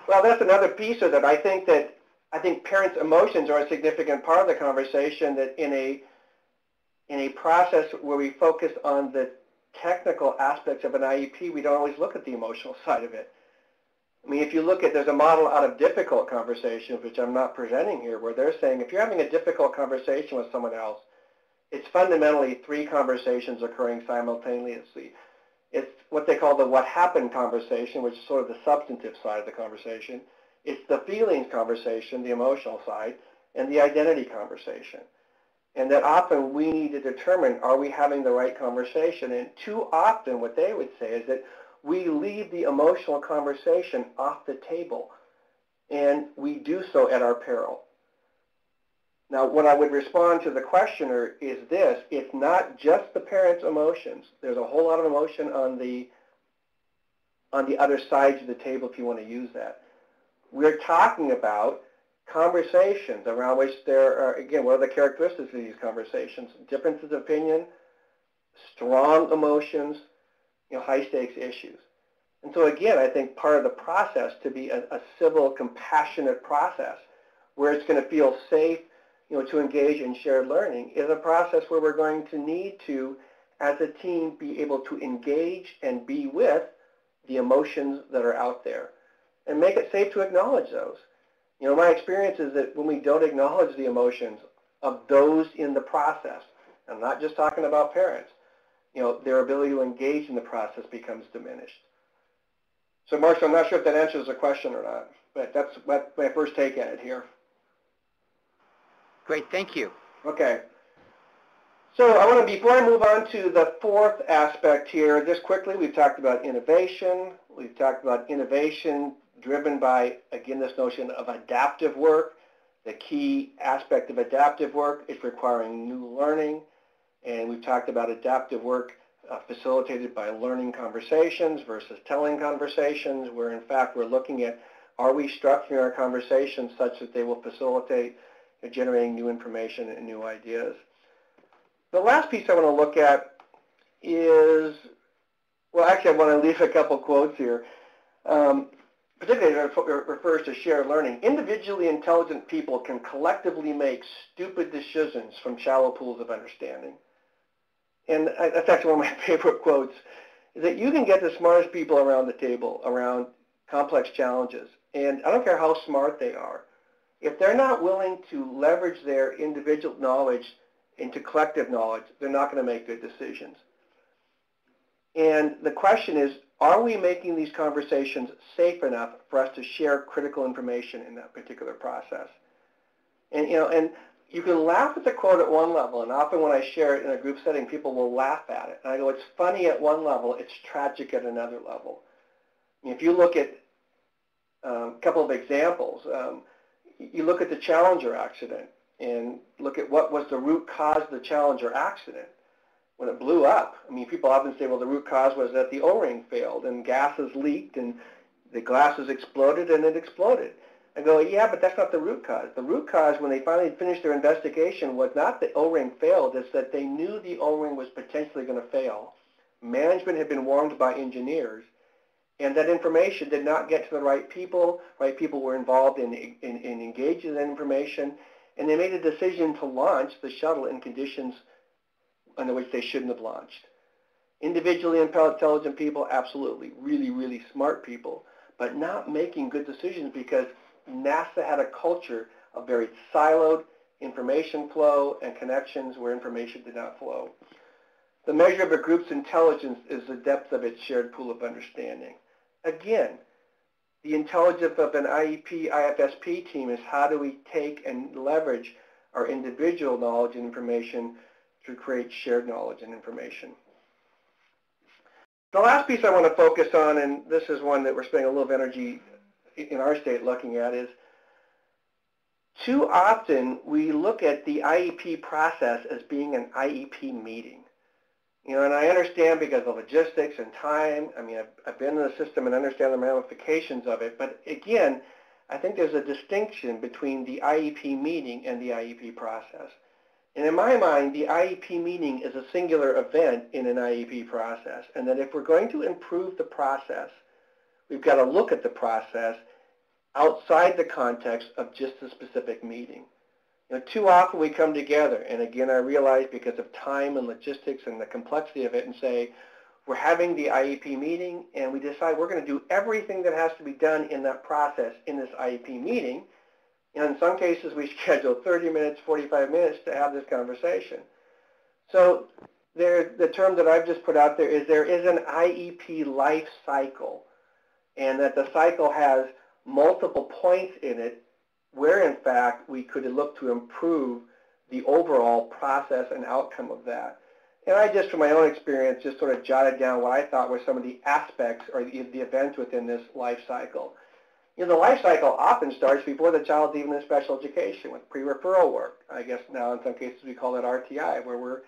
Well, that's another piece of it. I think parents' emotions are a significant part of the conversation, that in a process where we focus on the technical aspects of an IEP, we don't always look at the emotional side of it. I mean, if you look at, there's a model out of difficult conversations, which I'm not presenting here, where they're saying if you're having a difficult conversation with someone else, it's fundamentally three conversations occurring simultaneously. It's what they call the what happened conversation, which is sort of the substantive side of the conversation. It's the feelings conversation, the emotional side, and the identity conversation. And that often we need to determine, are we having the right conversation? And too often what they would say is that we leave the emotional conversation off the table, and we do so at our peril. Now, what I would respond to the questioner is this: it's not just the parent's emotions. There's a whole lot of emotion on the other sides of the table, if you want to use that. We're talking about conversations around which there are, again, what are the characteristics of these conversations? Differences of opinion, strong emotions, high-stakes issues. And so, again, I think part of the process to be a civil, compassionate process where it's going to feel safe, to engage in shared learning, is a process where we're going to need to, as a team, be able to engage and be with the emotions that are out there and make it safe to acknowledge those. My experience is that when we don't acknowledge the emotions of those in the process, I'm not just talking about parents, their ability to engage in the process becomes diminished. So, Marshall, I'm not sure if that answers the question or not, but that's my first take at it here. Great, thank you. Okay. So I want to, before I move on to the fourth aspect here, just quickly, we've talked about innovation. We've talked about innovation driven by, again, this notion of adaptive work. The key aspect of adaptive work is requiring new learning. And we've talked about adaptive work facilitated by learning conversations versus telling conversations, where in fact we're looking at, are we structuring our conversations such that they will facilitate generating new information and new ideas. The last piece I want to look at is, well, actually I want to leave a couple quotes here. Particularly it refers to shared learning. Individually intelligent people can collectively make stupid decisions from shallow pools of understanding. And that's actually one of my favorite quotes, is that you can get the smartest people around the table, around complex challenges, And I don't care how smart they are. If they're not willing to leverage their individual knowledge into collective knowledge, they're not going to make good decisions. And the question is, are we making these conversations safe enough for us to share critical information in that particular process? And you can laugh at the quote at one level, and often when I share it in a group setting, people will laugh at it. And I go, it's funny at one level, it's tragic at another level. I mean, if you look at a couple of examples, you look at the Challenger accident and look at what was the root cause of the Challenger accident. When it blew up, I mean, people often say, well, the root cause was that the O-ring failed and gases leaked and the glasses exploded and it exploded. I go, yeah, but that's not the root cause. The root cause, when they finally finished their investigation, was not that O-ring failed. It's that they knew the O-ring was potentially going to fail. Management had been warned by engineers, and that information did not get to the right people. Right people were involved in engaging in that information, and they made a decision to launch the shuttle in conditions under which they shouldn't have launched. Individually intelligent people, absolutely, really, really smart people, but not making good decisions because NASA had a culture of very siloed information flow and connections where information did not flow. The measure of a group's intelligence is the depth of its shared pool of understanding. Again, the intelligence of an IEP IFSP team is how do we take and leverage our individual knowledge and information to create shared knowledge and information. The last piece I want to focus on, and this is one that we're spending a little bit of energy in our state looking at, is too often we look at the IEP process as being an IEP meeting. And I understand because of logistics and time. I mean, I've been in the system and understand the ramifications of it. But again, I think there's a distinction between the IEP meeting and the IEP process. And in my mind, the IEP meeting is a singular event in an IEP process. And that if we're going to improve the process, we've got to look at the process outside the context of just a specific meeting. Too often we come together, and again, I realize because of time and logistics and the complexity of it, and say, we're having the IEP meeting, and we decide we're going to do everything that has to be done in that process in this IEP meeting. And in some cases, we schedule 30 minutes, 45 minutes to have this conversation. So the term that I've just put out there is an IEP life cycle, and that the cycle has multiple points in it where, in fact, we could look to improve the overall process and outcome of that. And I just, from my own experience, just sort of jotted down what I thought were some of the aspects or the events within this life cycle. The life cycle often starts before the child's even in special education with pre-referral work. I guess now in some cases we call it RTI, where we're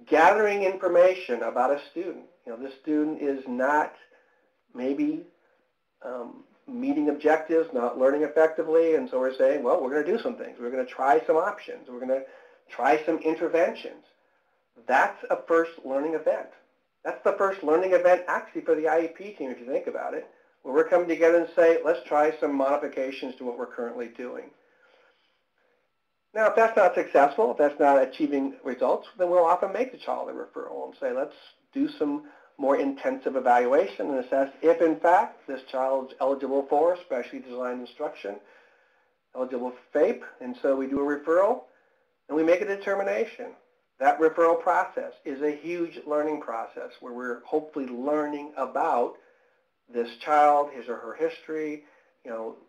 gathering information about a student. This student is not maybe meeting objectives, not learning effectively, and so we're saying, well, we're going to do some things. We're going to try some options. We're going to try some interventions. That's a first learning event. That's the first learning event actually for the IEP team, if you think about it, where we're coming together and say, let's try some modifications to what we're currently doing. Now, if that's not successful, if that's not achieving results, then we'll often make the child a referral and say, let's do some more intensive evaluation and assess if, in fact, this child is eligible for specially designed instruction, eligible for FAPE, and so we do a referral, and we make a determination. That referral process is a huge learning process where we're hopefully learning about this child, his or her history.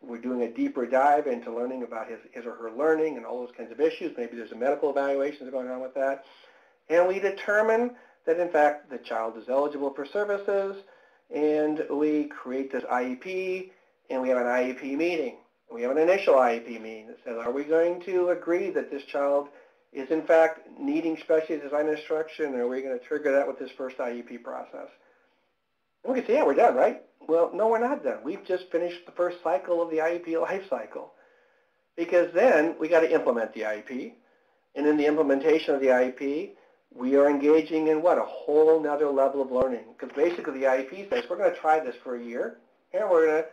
We're doing a deeper dive into learning about his or her learning and all those kinds of issues. Maybe there's a medical evaluation going on with that. And we determine that, in fact, the child is eligible for services, and we create this IEP, and we have an IEP meeting. We have an initial IEP meeting that says, are we going to agree that this child is, in fact, needing specially designed instruction, or are we going to trigger that with this first IEP process? And we can say, yeah, we're done, right? Well, no, we're not done. We've just finished the first cycle of the IEP life cycle, because then we got to implement the IEP, and in the implementation of the IEP, we are engaging in what? A whole nother level of learning. Because basically the IEP says, we're going to try this for a year, and we're going to,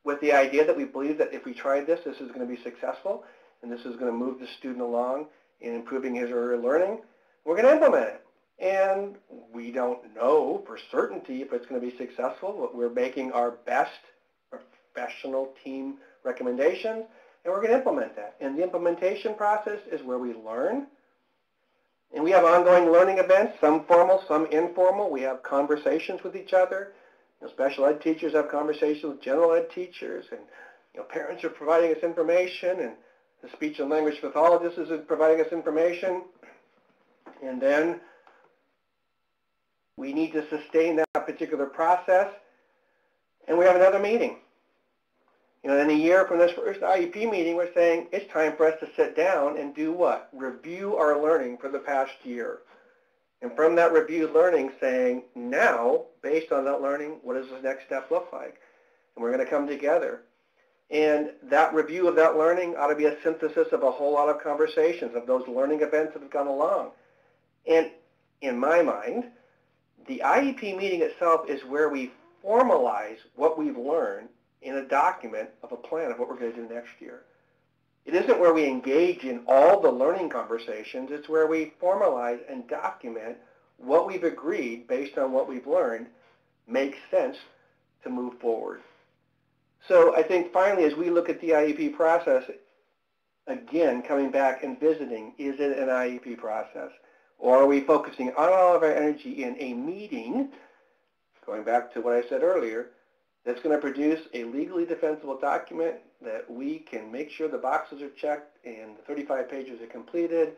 with the idea that we believe that if we try this, this is going to be successful, and this is going to move the student along in improving his or her learning, we're going to implement it. And we don't know for certainty if it's going to be successful, but we're making our best professional team recommendations, and we're going to implement that. And the implementation process is where we learn. And we have ongoing learning events, some formal, some informal. We have conversations with each other. Special ed teachers have conversations with general ed teachers, and parents are providing us information, and the speech and language pathologist is providing us information. And then we need to sustain that particular process, and we have another meeting. In a year from this first IEP meeting, we're saying it's time for us to sit down and do what? Review our learning for the past year. And from that reviewed learning, saying, now, based on that learning, what does the next step look like? And we're going to come together. And that review of that learning ought to be a synthesis of a whole lot of conversations, of those learning events that have gone along. And in my mind, the IEP meeting itself is where we formalize what we've learned in a document of a plan of what we're going to do next year. It isn't where we engage in all the learning conversations. It's where we formalize and document what we've agreed based on what we've learned makes sense to move forward. So I think finally, as we look at the IEP process, again, coming back and visiting, is it an IEP process? Or are we focusing on all of our energy in a meeting, going back to what I said earlier, that's going to produce a legally defensible document that we can make sure the boxes are checked and the 35 pages are completed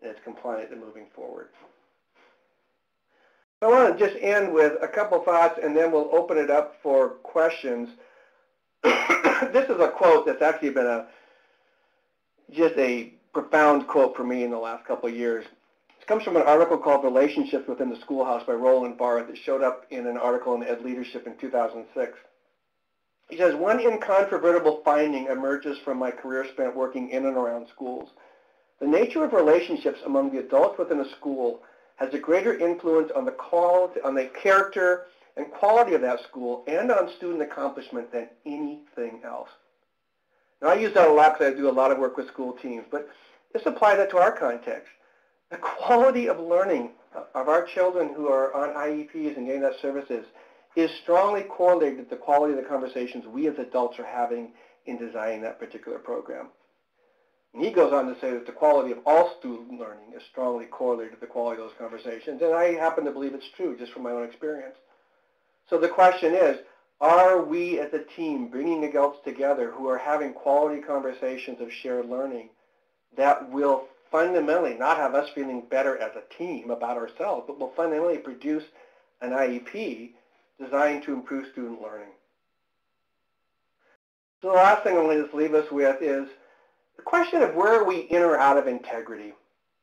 and it's compliant and moving forward. So I want to just end with a couple thoughts and then we'll open it up for questions. This is a quote that's actually been just a profound quote for me in the last couple of years. It comes from an article called Relationships Within the Schoolhouse by Roland Barthes that showed up in an article in Ed Leadership in 2006. He says, one incontrovertible finding emerges from my career spent working in and around schools. The nature of relationships among the adults within a school has a greater influence on the quality, on the character and quality of that school and on student accomplishment than anything else. Now, I use that a lot because I do a lot of work with school teams, but let's apply that to our context. The quality of learning of our children who are on IEPs and getting that services is strongly correlated to the quality of the conversations we as adults are having in designing that particular program. And he goes on to say that the quality of all student learning is strongly correlated to the quality of those conversations, and I happen to believe it's true just from my own experience. So the question is, are we as a team bringing adults together who are having quality conversations of shared learning that will fundamentally not have us feeling better as a team about ourselves, but will fundamentally produce an IEP designed to improve student learning? So the last thing I'm going to just leave us with is the question of where are we in or out of integrity.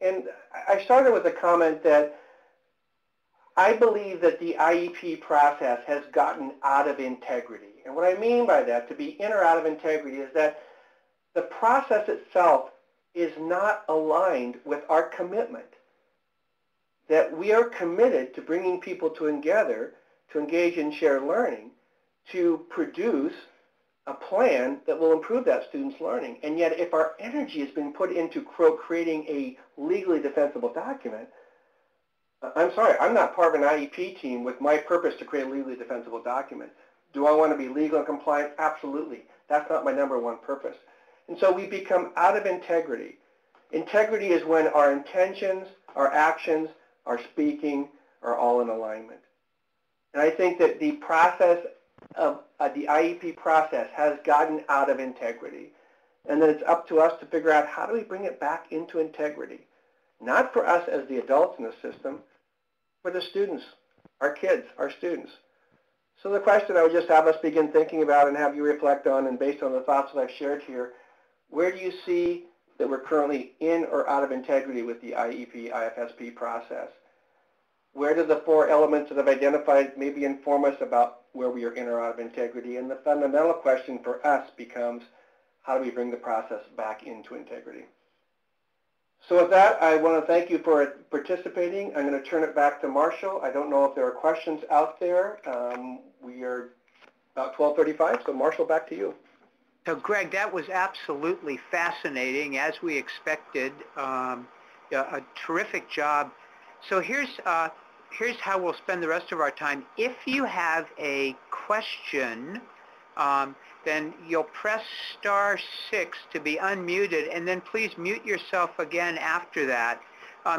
And I started with a comment that I believe that the IEP process has gotten out of integrity. And what I mean by that, to be in or out of integrity, is that the process itself is not aligned with our commitment. That we are committed to bringing people together to engage in shared learning, to produce a plan that will improve that student's learning. And yet if our energy has been put into creating a legally defensible document, I'm sorry, I'm not part of an IEP team with my purpose to create a legally defensible document. Do I want to be legal and compliant? Absolutely. That's not my number one purpose. And so we become out of integrity. Integrity is when our intentions, our actions, our speaking are all in alignment. And I think that the process of the IEP process has gotten out of integrity. And then it's up to us to figure out how do we bring it back into integrity. Not for us as the adults in the system, for the students, our kids, our students. So the question I would just have us begin thinking about and have you reflect on, and based on the thoughts that I've shared here, where do you see that we're currently in or out of integrity with the IEP IFSP process? Where do the four elements that I've identified maybe inform us about where we are in or out of integrity? And the fundamental question for us becomes, how do we bring the process back into integrity? So with that, I want to thank you for participating. I'm going to turn it back to Marshall. I don't know if there are questions out there. We are about 12:35, so Marshall, back to you. So Greg, that was absolutely fascinating, as we expected. A terrific job. So here's how we'll spend the rest of our time. If you have a question then you'll press *6 to be unmuted, and then please mute yourself again after that.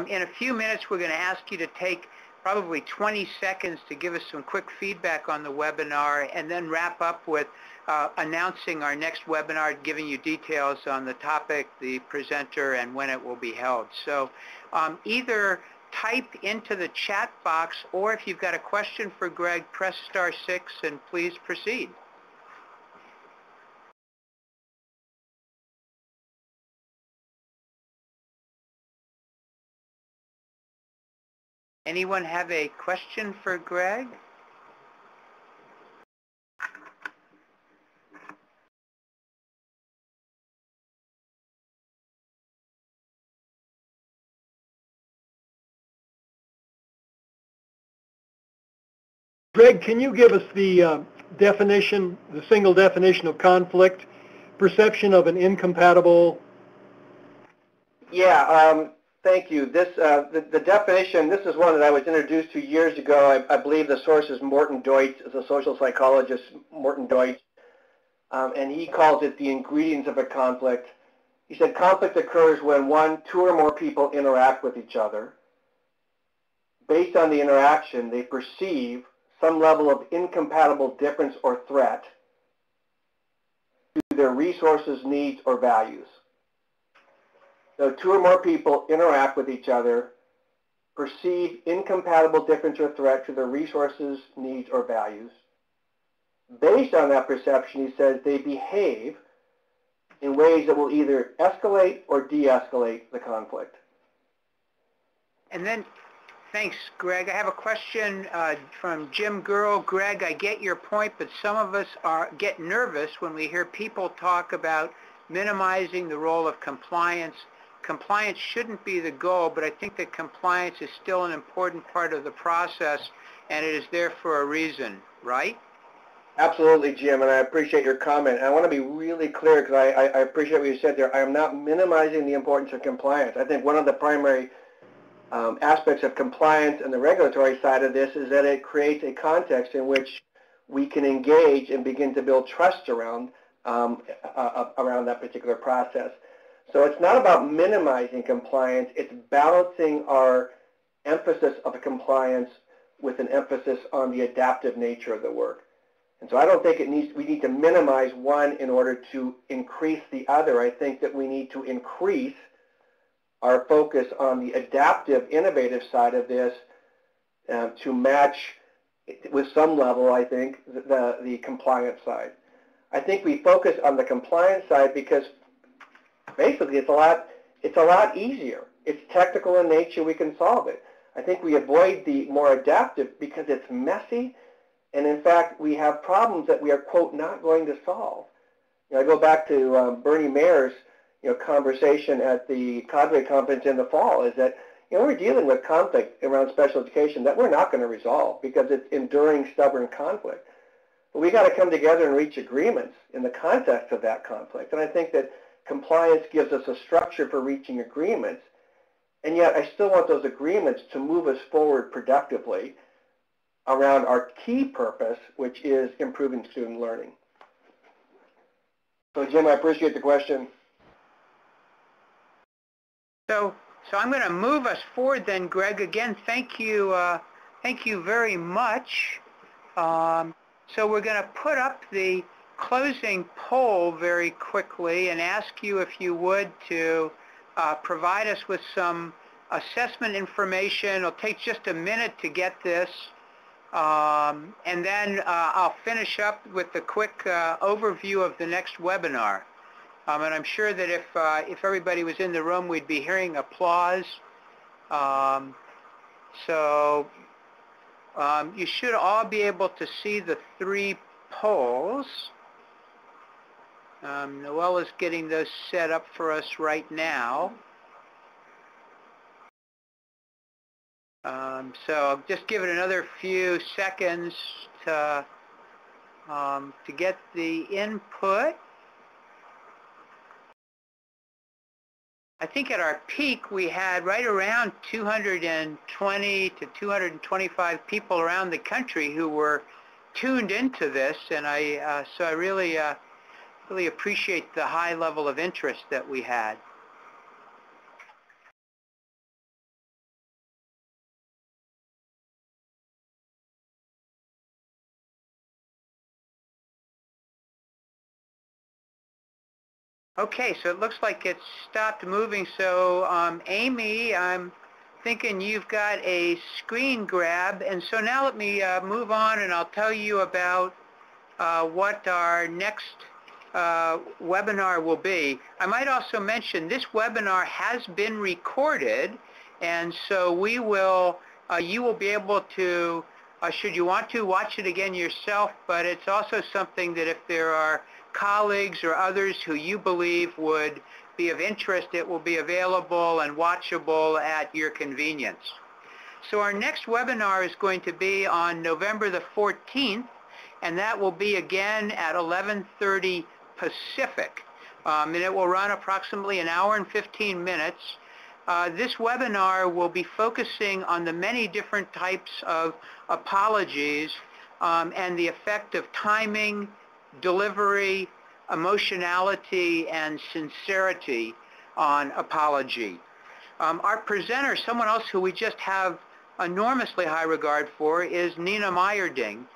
In a few minutes, we're going to ask you to take probably 20 seconds to give us some quick feedback on the webinar, and then wrap up with announcing our next webinar, giving you details on the topic, the presenter, and when it will be held. So either type into the chat box, or if you've got a question for Greg, press *6 and please proceed. Anyone have a question for Greg? Greg, can you give us the definition, the single definition of conflict, perception of an incompatible? Yeah, thank you. This, the definition, this is one that I was introduced to years ago. I believe the source is Morton Deutsch, is a social psychologist, Morton Deutsch, and he calls it the ingredients of a conflict. He said conflict occurs when one, two or more people interact with each other. Based on the interaction, they perceive some level of incompatible difference or threat to their resources, needs, or values. So two or more people interact with each other, perceive incompatible difference or threat to their resources, needs, or values. Based on that perception, he says, they behave in ways that will either escalate or de-escalate the conflict. And then, thanks, Greg. I have a question from Jim Girl. Greg, I get your point, but some of us get nervous when we hear people talk about minimizing the role of compliance. Compliance shouldn't be the goal, but I think that compliance is still an important part of the process, and it is there for a reason, right? Absolutely, Jim, and I appreciate your comment. And I want to be really clear, because I appreciate what you said there. I am not minimizing the importance of compliance. I think one of the primary aspects of compliance and the regulatory side of this is that it creates a context in which we can engage and begin to build trust around that particular process. So it's not about minimizing compliance, it's balancing our emphasis of compliance with an emphasis on the adaptive nature of the work. And so I don't think we need to minimize one in order to increase the other. I think that we need to increase our focus on the adaptive, innovative side of this to match with some level, I think, the compliance side. I think we focus on the compliance side because basically it's a lot easier. It's technical in nature, we can solve it. I think we avoid the more adaptive because it's messy, and in fact we have problems that we are, quote, not going to solve. You know, I go back to Bernie Maier's conversation at the Cadre conference in the fall, is that we're dealing with conflict around special education that we're not going to resolve because it's enduring, stubborn conflict. But we got to come together and reach agreements in the context of that conflict. And I think that compliance gives us a structure for reaching agreements, and yet I still want those agreements to move us forward productively around our key purpose, which is improving student learning. So Jim, I appreciate the question. So I'm going to move us forward then, Greg. Again, thank you very much. So we're going to put up the closing poll very quickly and ask you, if you would, to provide us with some assessment information. It'll take just a minute to get this, and then I'll finish up with a quick overview of the next webinar. And I'm sure that if everybody was in the room, we'd be hearing applause. So you should all be able to see the 3 polls. Noelle is getting those set up for us right now. So I'll just give it another few seconds to get the input. I think at our peak we had right around 220 to 225 people around the country who were tuned into this, and so I really appreciate the high level of interest that we had. Okay, so it looks like it's stopped moving. So Amy, I'm thinking you've got a screen grab, and so now let me move on, and I'll tell you about what our next webinar will be. I might also mention this webinar has been recorded, and so we will, you will be able to, should you want to, watch it again yourself, but it's also something that if there are colleagues or others who you believe would be of interest, it will be available and watchable at your convenience. So our next webinar is going to be on November the 14th, and that will be again at 11:30 Pacific. And it will run approximately an hour and 15 minutes. This webinar will be focusing on the many different types of apologies and the effect of timing, delivery, emotionality, and sincerity on apology. Our presenter, someone else who we just have enormously high regard for, is Nina Meyerding.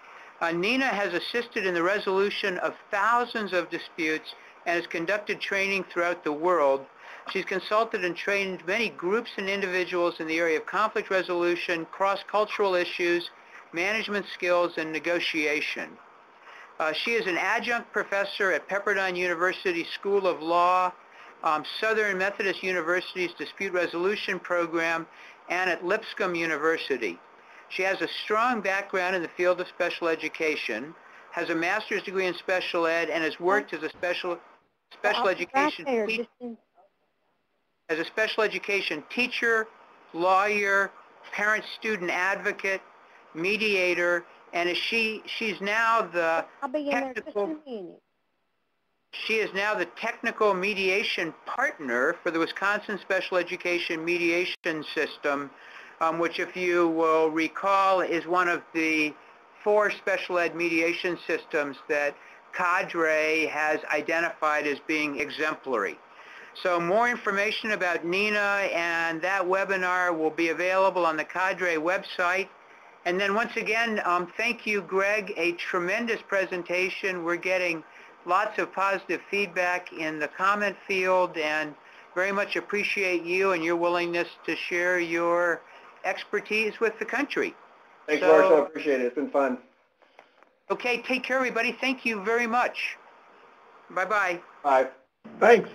Nina has assisted in the resolution of thousands of disputes and has conducted training throughout the world. She's consulted and trained many groups and individuals in the area of conflict resolution, cross-cultural issues, management skills, and negotiation. She is an adjunct professor at Pepperdine University School of Law, Southern Methodist University's Dispute Resolution Program, and at Lipscomb University. She has a strong background in the field of special education, has a master's degree in special ed, and has worked as a special education teacher, lawyer, parent-student advocate, mediator, and she's now the technical mediation partner for the Wisconsin Special Education Mediation System, which, if you will recall, is one of the 4 special ed mediation systems that Cadre has identified as being exemplary. So more information about Nina and that webinar will be available on the Cadre website. And then once again, thank you, Greg, a tremendous presentation. We're getting lots of positive feedback in the comment field, and very much appreciate you and your willingness to share your expertise with the country. Thanks, Marshall. I appreciate it. It's been fun. Okay, take care, everybody. Thank you very much. Bye-bye. Bye. Thanks.